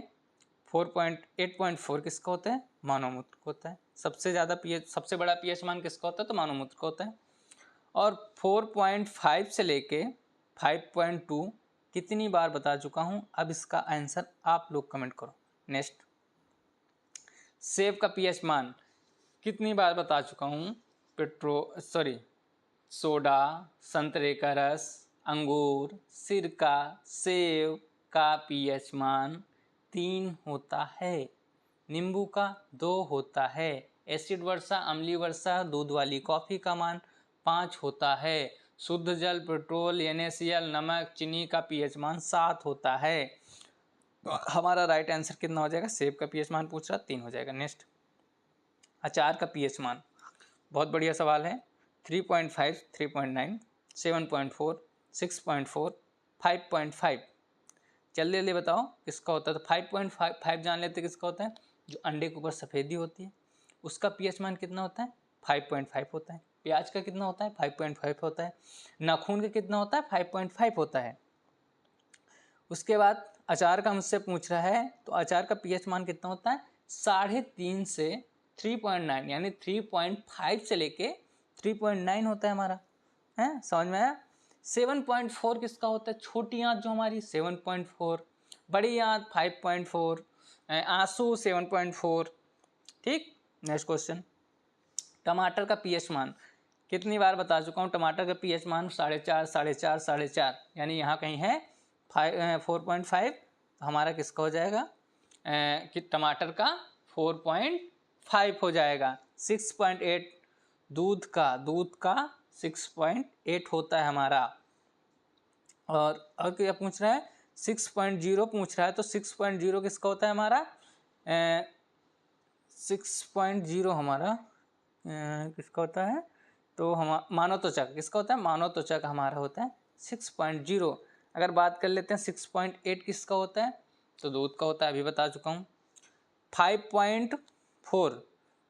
A: 8.4 किसका होता है, मानव मूत्र का होता है। सबसे ज़्यादा पीएच, सबसे बड़ा पीएच मान किसका होता है, तो मानव मूत्र का होता है। और 4.5 से लेके 5.2 कितनी बार बता चुका हूँ, अब इसका आंसर आप लोग कमेंट करो। नेक्स्ट, सेब का पीएच मान कितनी बार बता चुका हूँ, सोडा, संतरे का रस, अंगूर, सिरका, सेब का पीएच मान 3 होता है। नींबू का 2 होता है। एसिड वर्षा, अम्लीय वर्षा, दूध वाली कॉफ़ी का मान 5 होता है। शुद्ध जल, पेट्रोल, NaCl, नमक, चीनी का पीएच मान 7 होता है। तो हमारा राइट आंसर कितना हो जाएगा, सेब का पीएच मान पूछ रहा, 3 हो जाएगा। नेक्स्ट, अचार का पीएच मान, बहुत बढ़िया सवाल है। 3.5, 3.9, 7.4, 6.4, 5.5। जल्दी जल्दी बताओ किसका होता है, तो 5.5 जान लेते किसका होता है, जो अंडे के ऊपर सफ़ेदी होती है उसका पीएच मान कितना होता है, 5.5 होता है। प्याज का कितना होता है, 5.5 होता है। नाखून का कितना होता है, 5.5 होता है। उसके बाद अचार का मुझसे पूछ रहा है, तो अचार का पीएच मान कितना होता है, 3.5 से 3.9, यानी 3.5 से लेके 3.9 होता है हमारा, है, समझ में आया। 7.4 किसका होता है, छोटी आंत जो हमारी 7.4, बड़ी आंत 5.4, आंसू 7.4। ठीक। नेक्स्ट क्वेश्चन, टमाटर का पीएच मान कितनी बार बता चुका हूँ, टमाटर का पीएच मान 4.5, 4.5, 4.5, यानी यहाँ कहीं है 4.5, तो हमारा किसका हो जाएगा, कि टमाटर का 4.5 हो जाएगा। 6.8 दूध का 6.8 होता है हमारा। और क्या पूछ रहा है, 6.0 पूछ रहा है, तो 6.0 किसका होता है हमारा, 6.0 हमारा किसका होता है, तो हम मानव त्वचा किसका होता है, मानव त्वचा का हमारा होता है 6.0। अगर बात कर लेते हैं 6.8 किसका होता है, तो दूध का होता है, अभी बता चुका हूँ। 5.4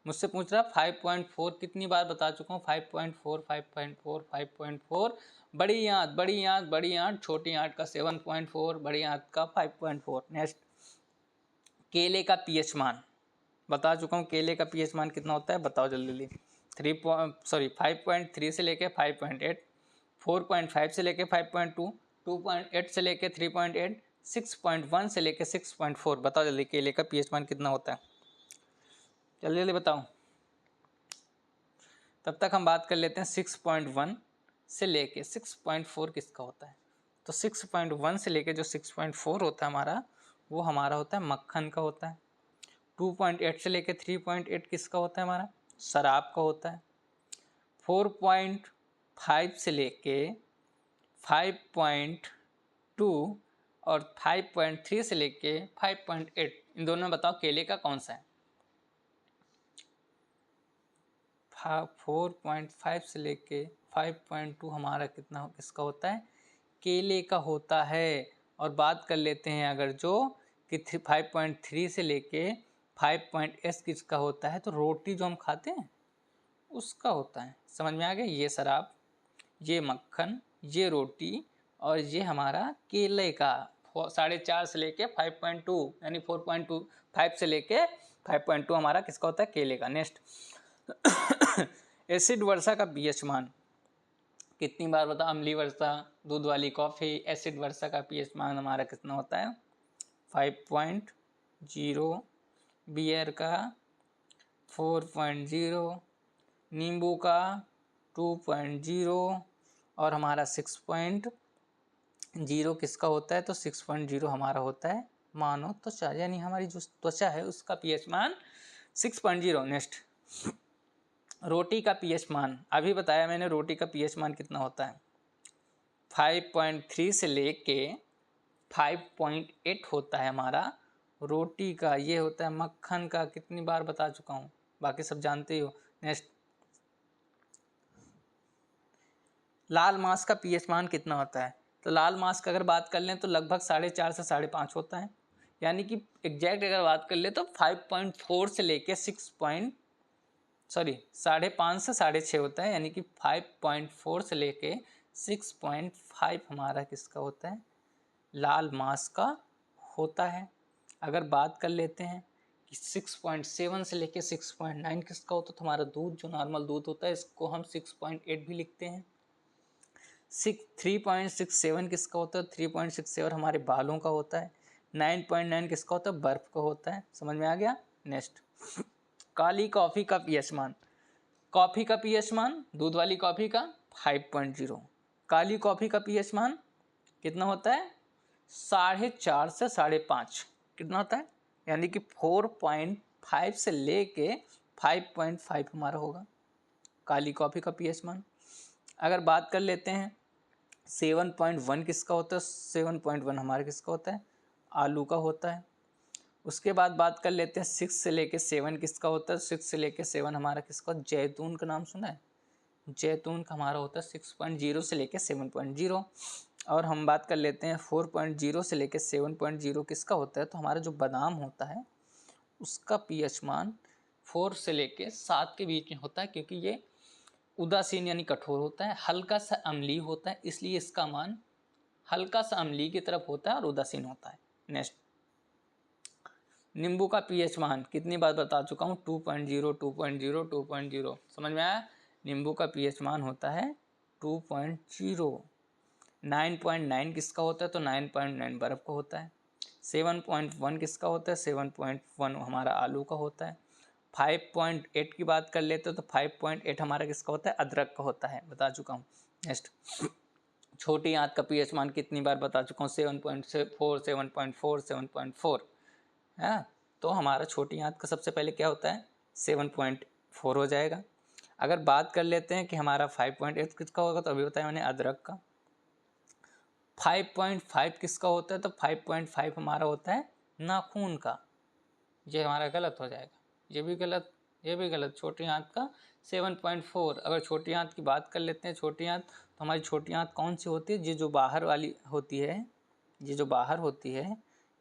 A: मुझसे पूछ रहा 5.4 कितनी बार बता चुका हूँ, 5.4 5.4 5.4। बड़ी आंत बड़ी आंत बड़ी आंत, छोटी आंत का 7.4, बड़ी आंत का 5.4। नेक्स्ट, केले का पीएच मान बता चुका हूँ, केले का पीएच मान कितना होता है बताओ जल्दी। 5.3 से लेके 5.8, 4.5 से लेके 5.2, 2.8 से लेके 3.8, 6.1 से लेके 6.4। बताओ जल्दी केले का पीएच मान कितना होता है, जल्दी जल्दी बताओ। तब तक हम बात कर लेते हैं 6.1 से लेके 6.4 किसका होता है। तो 6.1 से लेके जो 6.4 होता है हमारा, वो हमारा होता है मक्खन का होता है। 2.8 से लेके 3.8 किसका होता है हमारा, शराब का होता है। 4.5 से लेके 5.2 और 5.3 से लेके 5.8, इन दोनों में बताओ केले का कौन सा है। 4.5 से लेके 5.2 हमारा कितना किसका होता है, केले का होता है। और बात कर लेते हैं अगर जो कि 5.3 से लेके 5.8 किसका होता है, तो रोटी जो हम खाते हैं उसका होता है। समझ में आ गया, ये शराब, ये मक्खन, ये रोटी और ये हमारा केले का 4.5 से लेके 5.2 यानी 4.25 से लेके 5.2 हमारा किसका होता है, केले का। नेक्स्ट, एसिड वर्षा का पीएच मान कितनी बार बता, अम्लीय वर्षा, दूध वाली कॉफ़ी, एसिड वर्षा का पीएच मान हमारा कितना होता है 5.0, बियर का 4.0, नींबू का 2.0 और हमारा 6.0 किसका होता है, तो 6.0 हमारा होता है मानव त्वचा, यानी हमारी जो त्वचा है उसका पीएच मान 6.0। नेक्स्ट, रोटी का पीएच मान, अभी बताया मैंने रोटी का पीएच मान कितना होता है, 5.3 से लेके 5.8 होता है हमारा रोटी का। ये होता है मक्खन का, कितनी बार बता चुका हूँ, बाकी सब जानते हो। नेक्स्ट, लाल मांस का पीएच मान कितना होता है, तो लाल मांस का अगर बात कर लें तो लगभग 4.5 से 5.5 होता है, यानी कि एग्जैक्ट अगर बात कर ले तो 5.4 से लेके 5.5 से 6.5 होता है, यानी कि 5.4 से लेके 6.5 हमारा किसका होता है, लाल मांस का होता है। अगर बात कर लेते हैं कि 6.7 से लेके 6.9 किसका होता है, तो हमारा दूध जो नॉर्मल दूध होता है इसको हम 6.8 भी लिखते हैं। 3.67 किसका होता है, 3.67 हमारे बालों का होता है। 9.9 किसका होता है, बर्फ का होता है। समझ में आ गया। नेक्स्ट, काली कॉफ़ी का पीएच मान, कॉफ़ी का पीएच मान दूध वाली कॉफ़ी का 5.0, काली कॉफ़ी का पीएच मान कितना होता है 4.5 से 5.5 कितना होता है, यानी कि 4.5 से लेके 5.5 हमारा होगा काली कॉफ़ी का पीएच मान। अगर बात कर लेते हैं 7.1 किसका होता है, 7.1 हमारा किसका होता है, आलू का होता है। उसके बाद बात कर लेते हैं 6 से लेके 7 किसका होता है, 6 से लेके 7 हमारा किसका, जैतून का नाम सुना है, जैतून का हमारा होता है 6.0 से लेके 7.0। और हम बात कर लेते हैं 4.0 से लेके 7.0 किसका होता है, तो हमारा जो बादाम होता है उसका पीएच मान 4 से लेके 7 के बीच में होता है, क्योंकि ये उदासीन यानी कठोर होता है, हल्का सा अम्लीय होता है, इसलिए इसका मान हल्का सा अम्लीय की तरफ होता है और उदासीन होता है। नेक्स्ट, नींबू का पीएच मान कितनी बार बता चुका हूँ, 2.0 2.0 2.0। समझ में आया। नींबू का पीएच मान होता है 2.0। 9.9 किसका होता है, तो 9.9 बर्फ का होता है। 7.1 किसका होता है, 7.1 हमारा आलू का होता है। 5.8 की बात कर लेते हो तो 5.8 हमारा किसका होता है, अदरक का होता है, बता चुका हूँ। नेक्स्ट, छोटी आंत का पीएच मान कितनी बार बता चुका हूँ, 7.4 7.4 7.4 है। तो हमारा छोटी आंत का सबसे पहले क्या होता है 7.4 हो जाएगा। अगर बात कर लेते हैं कि हमारा 5.8 किसका होगा, तो अभी बताया मैंने अदरक का। 5.5 किसका होता है, तो 5.5 हमारा होता है नाखून का। ये हमारा गलत हो जाएगा, ये भी गलत, ये भी गलत, छोटी आंत का 7.4। अगर छोटी आंत की बात कर लेते हैं, छोटी आंत तो हमारी छोटी आंत कौन सी होती है? ये जो बाहर वाली होती है, ये जो बाहर होती है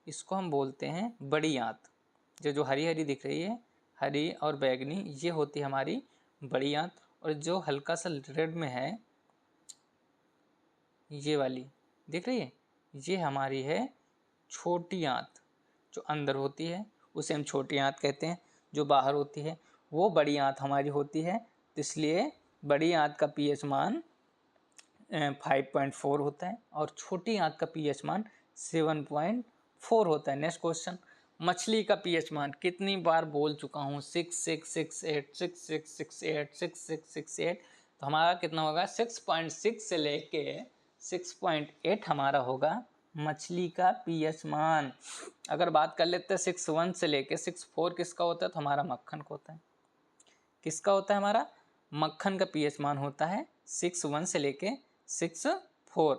A: इसको हम बोलते हैं बड़ी आंत। जो हरी हरी दिख रही है, हरी और बैगनी, ये होती है हमारी बड़ी आंत। और जो हल्का सा रेड में है, ये वाली दिख रही है, ये हमारी है छोटी आंत। जो अंदर होती है उसे हम छोटी आंत कहते हैं, जो बाहर होती है वो बड़ी आंत हमारी होती है। तो इसलिए बड़ी आंत का पीएच मान 5.4 होता है और छोटी आंत का पीएच मान 7.4 होता है। नेक्स्ट क्वेश्चन, मछली का पीएच मान, कितनी बार बोल चुका हूँ, 6668 6668 6668। तो हमारा कितना होगा? 6.6 से लेके 6.8 हमारा होगा मछली का पीएच मान। अगर बात कर लेते हैं 61 से लेके 64 किसका होता है? तो हमारा मक्खन का होता है। किसका होता है? हमारा मक्खन का पीएच मान होता है 61 से लेके 64।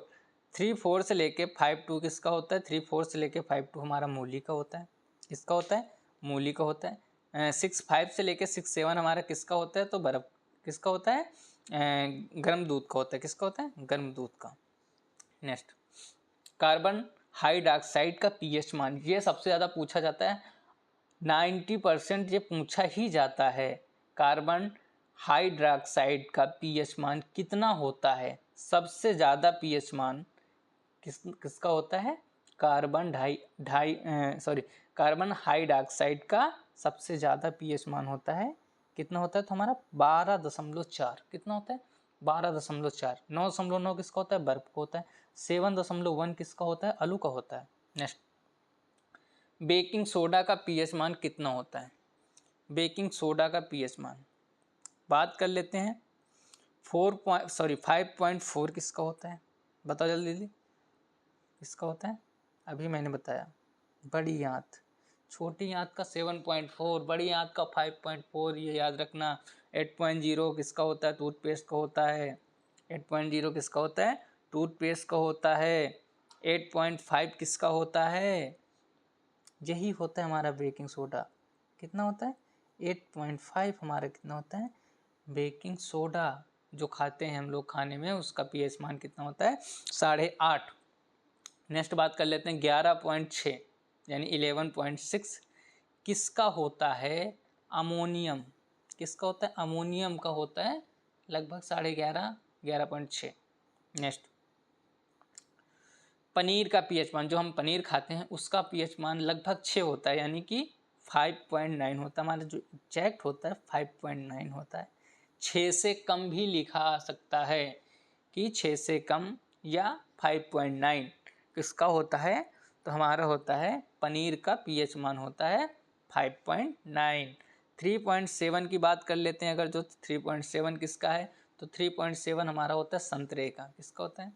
A: 34 से लेके 52 किसका होता है? 34 से लेके 52 हमारा मूली का होता है। किसका होता है? मूली का होता है। 65 से लेके 67 हमारा किसका होता है? तो बर्फ किसका होता है? गर्म दूध का होता है। किसका होता है? गर्म दूध का। नेक्स्ट, कार्बन हाइड्रॉक्साइड का पीएच मान, ये सबसे ज़्यादा पूछा जाता है, 90% ये पूछा ही जाता है। कार्बन हाइड्रॉक्साइड का पीएच मान कितना होता है? सबसे ज़्यादा पीएच मान किसका होता है? कार्बन हाइड्रॉक्साइड का सबसे ज़्यादा पीएच मान होता है। कितना होता है? तो हमारा 12.4। कितना होता है? 12.4। 9.9 किसका होता है? बर्फ का होता है। 7.1 किसका होता है? आलू का होता है। नेक्स्ट, बेकिंग सोडा का पीएच मान कितना होता है? बेकिंग सोडा का पीएच मान बात कर लेते हैं। 5.4 किसका होता है? बताओ जल्दी जल्दी, किसका होता है? अभी मैंने बताया, बड़ी आंत। छोटी आंत का 7.4, बड़ी आंत का 5.4, ये याद रखना। 8.0 किसका होता है? टूथपेस्ट का होता है। 8.0 किसका होता है? टूथपेस्ट का होता है। 8.5 किसका होता है? यही होता है हमारा बेकिंग सोडा। कितना होता है? 8.5 हमारा कितना होता है? Baking soda. जो खाते हैं हम लोग खाने में, उसका पीएच मान कितना होता है? 8.5। नेक्स्ट बात कर लेते हैं 11.6 यानी 11.6 किसका होता है? अमोनियम। किसका होता है? अमोनियम का होता है लगभग 11.5, 11.6। नेक्स्ट, पनीर का पीएच मान, जो हम पनीर खाते हैं उसका पीएच मान लगभग 6 होता है, यानी कि 5.9 होता है। हमारा जो एग्जैक्ट होता है 5.9 होता है। 6 से कम भी लिखा सकता है कि 6 से कम या 5.9 किसका होता है? तो हमारा होता है पनीर का पीएच मान होता है 5.9। 3.7 की बात कर लेते हैं अगर, जो 3.7 किसका है? तो 3.7 हमारा होता है संतरे का। किसका होता है?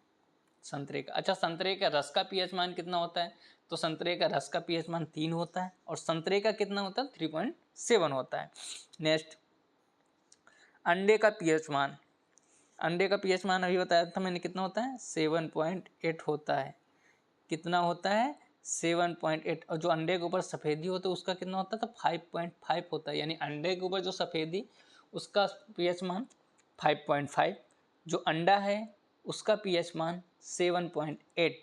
A: संतरे का। अच्छा, संतरे का रस का पीएच मान कितना होता है? तो संतरे का रस का पीएच मान 3 होता है और संतरे का कितना होता है? 3.7 होता है। नेक्स्ट, अंडे का पीएच मान। अंडे का पीएच मान अभी बताया था मैंने, कितना होता है? 7.8 होता है। कितना होता है? 7.8। और जो अंडे के ऊपर सफ़ेदी होता है उसका कितना होता है? तो 5.5 होता है। यानी अंडे के ऊपर जो सफ़ेदी, उसका पीएच मान 5.5। जो अंडा है उसका पीएच मान 7.8।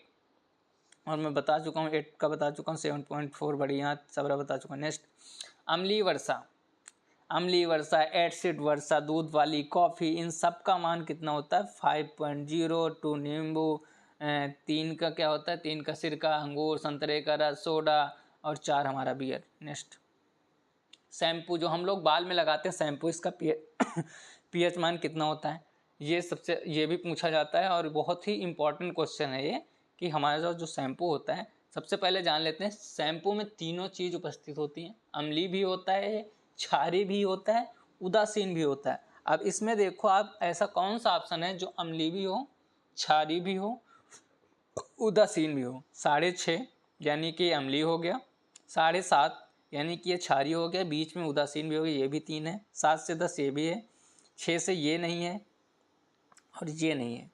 A: और मैं बता चुका हूँ 8 का, बता चुका हूँ 7.4 बड़ी आंत सबरा बता चुका हूँ। नेक्स्ट, अम्लीय वर्षा। अम्लीय वर्षा, एसिड वर्षा, दूध वाली, कॉफ़ी, इन सब का मान कितना होता है? 5.0। 2 नींबू, 3 का क्या होता है? 3 का सिरका, अंगूर, संतरे का रस, सोडा और 4 हमारा बियर। नेक्स्ट, शैम्पू, जो हम लोग बाल में लगाते हैं शैम्पू, इसका पीएच मान कितना होता है? ये भी पूछा जाता है और बहुत ही इंपॉर्टेंट क्वेश्चन है ये, कि हमारा जो शैम्पू होता है, सबसे पहले जान लेते हैं शैम्पू में तीनों चीज़ उपस्थित होती हैं। अम्लीय भी होता है, क्षारीय भी होता है, उदासीन भी होता है। अब इसमें देखो आप, ऐसा कौन सा ऑप्शन है जो अम्लीय भी हो, क्षारीय भी हो, उदासीन भी हो? 6.5 यानी कि अम्लीय हो गया, 7.5 यानी कि ये क्षारीय हो गया, बीच में उदासीन भी हो गया, ये भी 3 है, 7 से 10 ये भी है, 6 से ये नहीं है और ये नहीं है।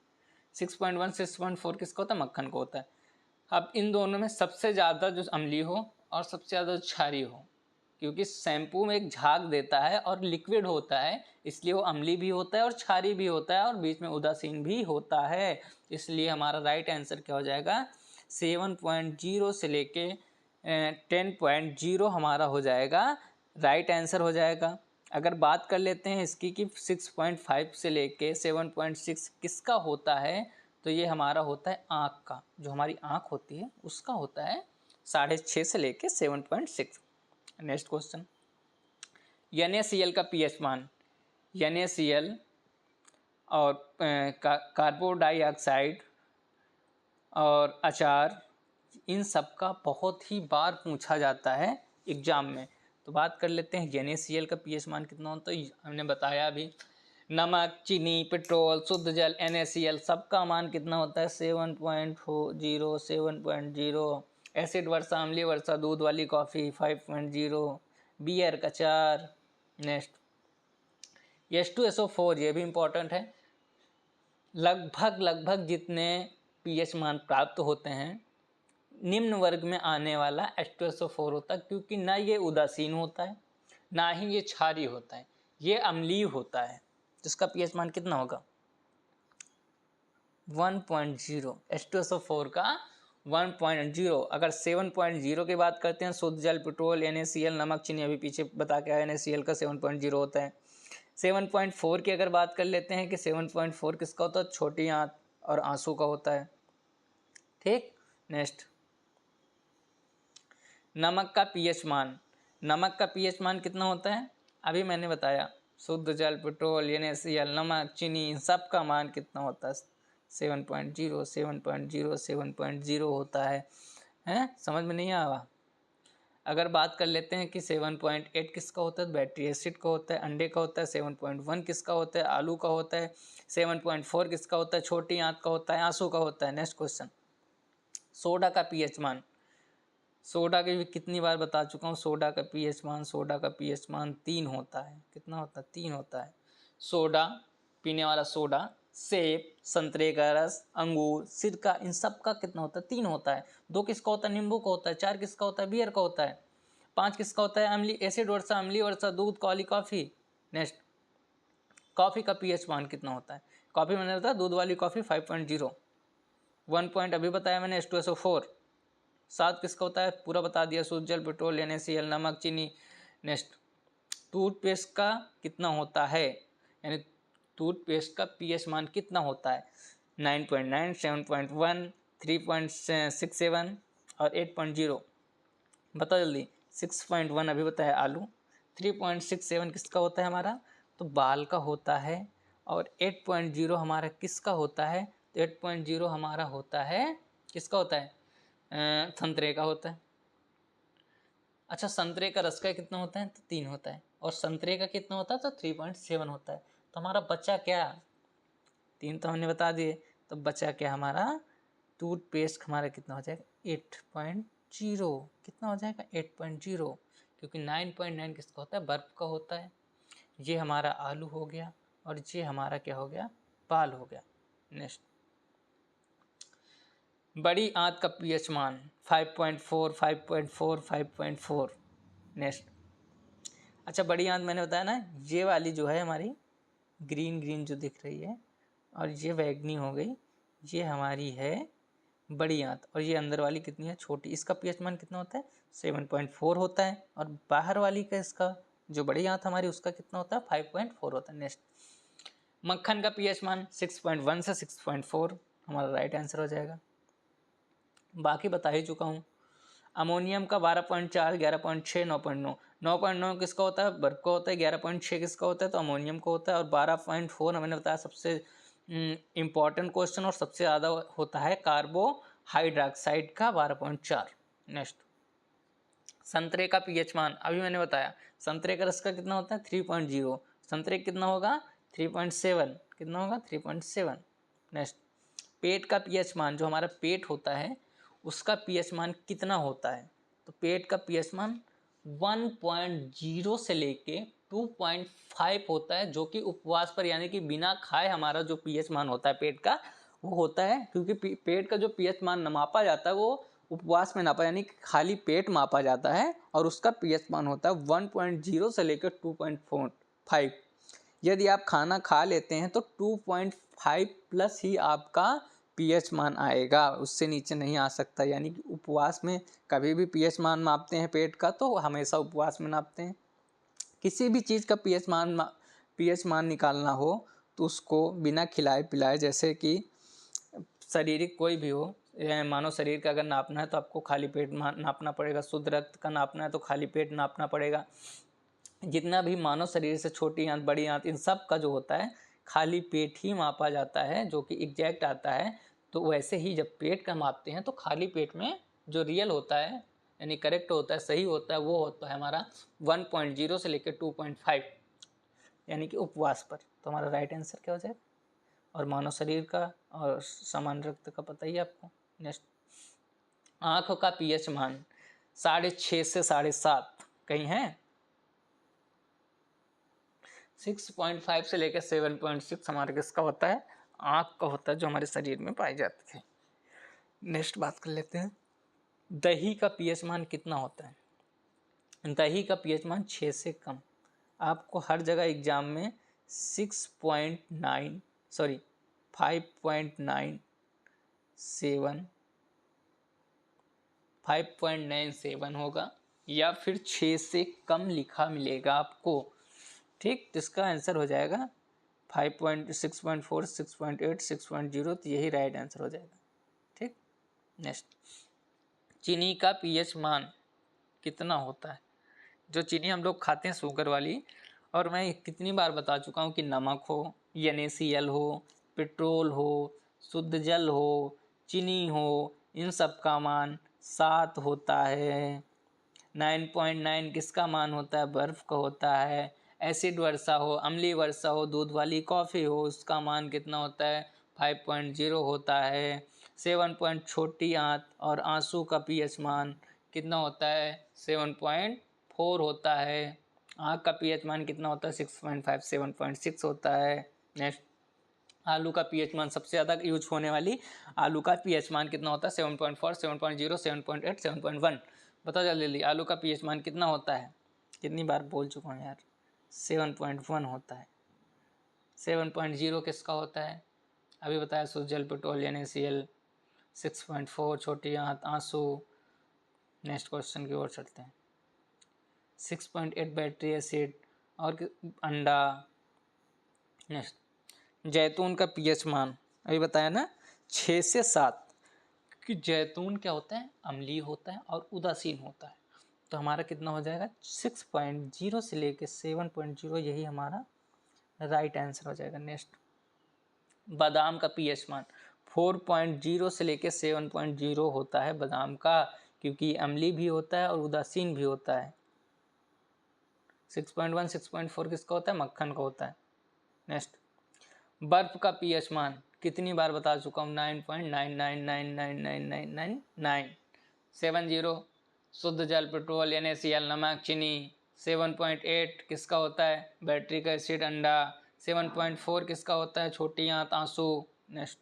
A: 6.1 6.4 किसका होता है? मक्खन को होता है। अब इन दोनों में सबसे ज़्यादा जो अम्लीय हो और सबसे ज़्यादा क्षारीय हो, क्योंकि शैम्पू में एक झाग देता है और लिक्विड होता है, इसलिए वो अम्लीय भी होता है और क्षारीय भी होता है और बीच में उदासीन भी होता है। इसलिए हमारा राइट आंसर क्या हो जाएगा, 7.0 से लेके 10.0 हमारा हो जाएगा, राइट आंसर हो जाएगा। अगर बात कर लेते हैं इसकी कि 6.5 से लेके 7.6 किसका होता है, तो ये हमारा होता है आँख का, जो हमारी आँख होती है उसका होता है 6.5 से लेके 7.6। नेक्स्ट क्वेश्चन, NaCl का पीएच मान, NaCl और कार्बन डाइऑक्साइड और अचार, इन सब का बहुत ही बार पूछा जाता है एग्जाम में। तो बात कर लेते हैं NaCl का पीएच मान कितना होता है। हमने बताया अभी, नमक, चीनी, पेट्रोल, शुद्ध जल, NaCl सबका मान कितना होता है, 7.0, 7.0। एसिड वर्षा, अम्लीय वर्षा, दूध वाली कॉफ़ी 5.0, बियर का 4। नेक्स्ट, H2SO4, ये भी इम्पोर्टेंट है। लगभग जितने पीएच मान प्राप्त होते हैं निम्न वर्ग में आने वाला H2SO4 होता है, क्योंकि ना ये उदासीन होता है ना ही ये क्षारीय होता है, ये अम्लीय होता है। जिसका पीएच मान कितना होगा, 1.0। H2SO4 का 1.0। अगर 7.0 की बात करते हैं, शुद्ध जल, पेट्रोल, NaCl, नमक, चीनी, अभी पीछे बता के आया NaCl का 7.0 होता है। 7.4 की अगर बात कर लेते हैं कि 7.4 किसका होता है, छोटी आंत और आंसू का होता है। ठीक, नेक्स्ट, नमक का पीएच मान, नमक का पीएच मान कितना होता है, अभी मैंने बताया, शुद्ध जल, पेट्रोल, NaCl, नमक, चीनी, इन सब का मान कितना होता है, 7.0, 7.0, 7.0 होता है। हैं, समझ में नहीं आया। अगर बात कर लेते हैं कि 7.8 किसका होता है, बैटरी एसिड का होता है, अंडे का होता है। 7.1 किसका होता है, आलू का होता है। 7.4 किसका होता है, छोटी आंत का होता है, आंसू का होता है। नेक्स्ट क्वेश्चन, सोडा का पीएच मान, सोडा के भी कितनी बार बता चुका हूँ, सोडा का पीएच मान, सोडा का पीएच मान 3 होता है। कितना होता है, 3 होता है। सोडा, पीने वाला सोडा, सेब, संतरे का रस, अंगूर, सिरका, इन सब का कितना होता है, 3 होता है। 2 किसका होता है, नींबू का होता है। 4 किसका होता है, बियर का होता है। 5 किसका होता है, अम्ली एसिड वर्षा, अम्लीय वर्षा, दूध, काली कॉफ़ी। नेक्स्ट, कॉफ़ी का पीएच मान कितना होता है, कॉफ़ी मैंने बताया दूध वाली कॉफ़ी 5.0। 1 पॉइंट अभी बताया मैंने, H2SO4। 7 किसका होता है, पूरा बता दिया, शुद्ध जल, पेट्रोल, NaCl, नमक, चीनी। नेक्स्ट, टूथपेस्ट का कितना होता है, यानी टूथपेस्ट का पीएच मान कितना होता है, 9.9, 7.1, 3.67 और 8.0। बताओ जल्दी। 6.1 अभी बताया आलू, 3.67 किसका होता है हमारा, तो बाल का होता है। और 8.0 हमारा किसका होता है, तो 8.0 हमारा होता है, किसका होता है, संतरे का होता है। अच्छा, संतरे का रस का कितना होता है, तो 3 होता है। और संतरे का कितना होता है, तो 3.7 होता है। तो हमारा बचा क्या, 3 तो हमने बता दिए, तो बचा क्या हमारा, टूथपेस्ट हमारा कितना हो जाएगा, 8.0। कितना हो जाएगा, 8.0, क्योंकि 9.9 किसका होता है, बर्फ का होता है। ये हमारा आलू हो गया और ये हमारा क्या हो गया, बाल हो गया। नेक्स्ट, बड़ी आंत का पीएच मान 5.4, 5.4, 5.4। नेक्स्ट, अच्छा, बड़ी आंत मैंने बताया ना, ये वाली जो है हमारी ग्रीन ग्रीन जो दिख रही है, और ये बैगनी हो गई, ये हमारी है बड़ी आंत। और ये अंदर वाली कितनी है, छोटी। इसका पीएच मान कितना होता है, 7.4 होता है। और बाहर वाली का, इसका जो बड़ी आंत हमारी, उसका कितना होता है, 5.4 होता है। नेक्स्ट, मक्खन का पीएच मान 6.1 से 6.4 हमारा राइट आंसर हो जाएगा। बाकी बता ही चुका हूँ। अमोनियम का 12.4, 11.6, 9.9। 9.9 किसका होता है, बर्फ का होता है। 11.6 किसका होता है, तो अमोनियम का होता है। और 12.4 मैंने बताया सबसे इम्पॉर्टेंट क्वेश्चन और सबसे ज़्यादा होता है कार्बोहाइड्रोक्साइड का 12.4। नेक्स्ट, संतरे का पीएच मान अभी मैंने बताया, संतरे का रस का कितना होता है, 3.0। संतरे कितना होगा, 3.7। कितना होगा, 3.7। नेक्स्ट, पेट का पीएच मान, जो हमारा पेट होता है उसका पीएच मान कितना होता है, तो पेट का पीएच मान 1.0 से लेके 2.5 होता है, जो कि उपवास पर यानी कि बिना खाए हमारा जो पीएच मान होता है पेट का, वो होता है। क्योंकि पेट का जो पीएच मान मापा जाता है वो उपवास में नापा यानी खाली पेट मापा जाता है और उसका पीएच मान होता है 1.0 से लेकर 2.5। यदि आप खाना खा लेते हैं तो 2.5 प्लस ही आपका पीएच मान आएगा, उससे नीचे नहीं आ सकता। यानी कि उपवास में कभी भी पीएच मान मापते हैं पेट का तो हमेशा उपवास में नापते हैं। किसी भी चीज़ का पीएच मान निकालना हो तो उसको बिना खिलाए पिलाए, जैसे कि शारीरिक कोई भी हो, मानव शरीर का अगर नापना है तो आपको खाली पेट नापना पड़ेगा। शुद्ध रक्त का नापना है तो खाली पेट नापना पड़ेगा। जितना भी मानव शरीर से छोटी आंत बड़ी आंत इन सब का जो होता है खाली पेट ही मापा जाता है, जो कि एग्जैक्ट आता है। तो वैसे ही जब पेट का मापते हैं तो खाली पेट में जो रियल होता है यानी करेक्ट होता है, सही होता है, वो होता है हमारा 1.0 से लेकर 2.5 यानी कि उपवास पर। तो हमारा राइट आंसर क्या हो जाएगा? और मानव शरीर का और सामान्य रक्त का पता ही आपको। नेक्स्ट, आँख का पीएच मान 6.5 से 7.5 कहीं है। 6.5 से लेकर 7.6 हमारे किसका होता है? आँख का होता है, जो हमारे शरीर में पाई जाती है। नेक्स्ट बात कर लेते हैं, दही का पीएच मान कितना होता है? दही का पीएच मान 6 से कम। आपको हर जगह एग्जाम में 5.97 होगा या फिर 6 से कम लिखा मिलेगा आपको। ठीक, तो इसका आंसर हो जाएगा 6.4, 6.8, 6.0। तो यही राइट आंसर हो जाएगा। ठीक, नेक्स्ट, चीनी का पीएच मान कितना होता है? जो चीनी हम लोग खाते हैं शुगर वाली, और मैं कितनी बार बता चुका हूँ कि नमक हो, NaCl हो, पेट्रोल हो, शुद्ध जल हो, चीनी हो, इन सब का मान 7 होता है। 9.9 किसका मान होता है? बर्फ़ का होता है। एसिड वर्षा हो, अम्लीय वर्षा हो, दूध वाली कॉफ़ी हो, उसका मान कितना होता है? 5.0 होता है। 7 छोटी आंत और आंसू का पीएच मान कितना होता है? 7.4 होता है। आँख का पीएच मान कितना होता है? 6.5, 7.6 होता है। नेक्स्ट, आलू का पीएच मान सबसे ज़्यादा यूज होने वाली आलू का पीएच मान कितना होता है? 7.4, 7.0, 7.8, 7.1। बताओ जल्दी, आलू का पीएच मान कितना होता है? कितनी बार बोल चुका हूँ यार, 7.1 होता है। 7.0 किसका होता है? अभी बताया, शुद्ध जल, पेट्रोल, NaCl। 6.4 छोटी आंत, आंसू। नेक्स्ट क्वेश्चन की ओर चलते हैं। 6.8 बैटरी एसिड और अंडा। नेक्स्ट, जैतून का पीएच मान अभी बताया ना 6 से 7, कि जैतून क्या होता है? अम्लीय होता है और उदासीन होता है। तो हमारा कितना हो जाएगा? 6.0 से लेके 7.0, यही हमारा राइट आंसर हो जाएगा। नेक्स्ट, बादाम का पीएच मान 4.0 से लेके 7.0 होता है बादाम का, क्योंकि अम्लीय भी होता है और उदासीन भी होता है। 6.1, 6.4 किसका होता है? मक्खन का होता है। नेक्स्ट, बर्फ का पीएच मान कितनी बार बता चुका हूँ? 9.99999999। 70 शुद्ध जल, पेट्रोल, NaCl, नमक, चीनी। 7.8 किसका होता है? बैटरी का एसिड, अंडा। 7.4 किसका होता है? छोटी आंत, आंसू। नेक्स्ट,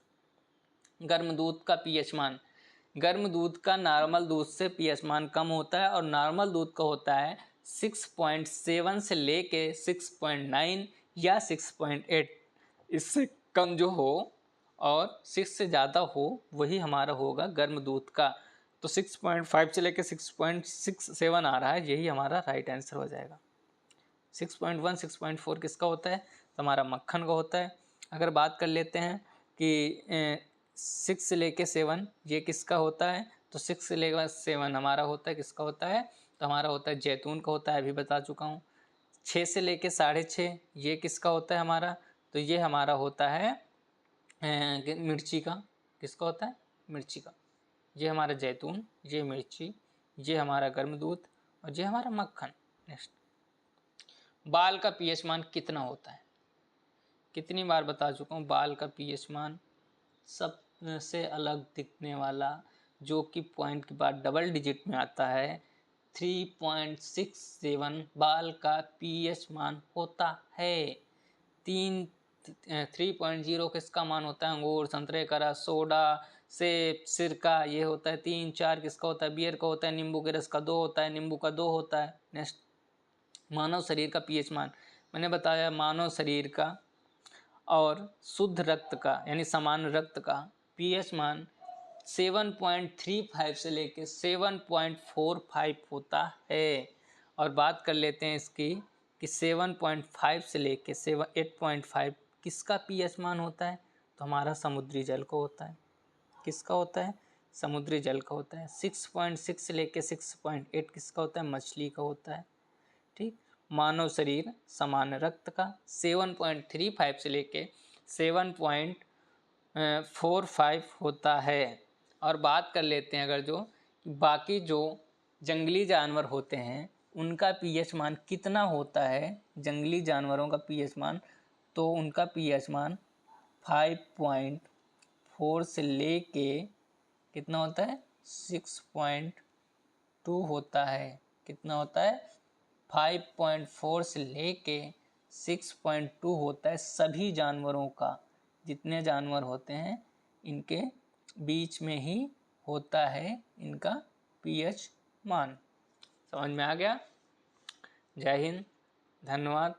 A: गर्म दूध का पीएच मान। गर्म दूध का नॉर्मल दूध से पीएच मान कम होता है और नॉर्मल दूध का होता है 6.7 से लेके 6.9 या 6.8। इससे कम जो हो और 6 से ज़्यादा हो वही हमारा होगा गर्म दूध का। तो 6.5 से लेके 6.67 आ रहा है, यही हमारा राइट आंसर हो जाएगा। 6.1, 6.4 किसका होता है? तो हमारा मक्खन का होता है। अगर बात कर लेते हैं कि 6 से लेके 7 ये किसका होता है? तो 6 से लेकर 7 हमारा होता है, किसका होता है? तो हमारा होता है जैतून का होता है, अभी बता चुका हूँ। 6 से लेके 6.5 ये किसका होता है हमारा? तो ये हमारा होता है मिर्ची का। किसका होता है? मिर्ची का। ये हमारा जैतून, ये मिर्ची, ये हमारा गर्म दूध और ये हमारा मक्खन। नेक्स्ट, बाल का पीएच मान कितना होता है? कितनी बार बता चुका हूँ, बाल का पीएच मान सबसे अलग दिखने वाला, जो कि पॉइंट के बाद डबल डिजिट में आता है, 3.67 बाल का पीएच मान होता है। 3.0 किसका मान होता है? अंगूर, संतरे का रस, सोडा, सेब, सिरका ये होता है 3, 4 किसका होता है, बियर का होता है, नींबू के रस का 2 होता है, नींबू का 2 होता है। नेक्स्ट, मानव शरीर का पीएच मान, मैंने बताया मानव शरीर का और शुद्ध रक्त का यानी समान रक्त का पीएच मान 7.35 से लेके 7.45 होता है। और बात कर लेते हैं इसकी कि 7.5 से लेके 8.5 किसका पीएच मान होता है, तो हमारा समुद्री जल को होता है। किसका होता है, समुद्री जल का होता है। 6.6 से लेके 6.8 किसका होता है, मछली का होता है। ठीक, मानव शरीर समान रक्त का 7.35 से लेके 7.45 होता है। और बात कर लेते हैं अगर जो बाकी जो जंगली जानवर होते हैं उनका पीएच मान कितना होता है, जंगली जानवरों का पीएच मान, तो उनका पीएच मान 5.4 से लेके कितना होता है 6.2 होता है। कितना होता है 5.4 से लेके 6.2 होता है। सभी जानवरों का, जितने जानवर होते हैं इनके बीच में ही होता है इनका पीएच मान। समझ में आ गया? जय हिंद, धन्यवाद।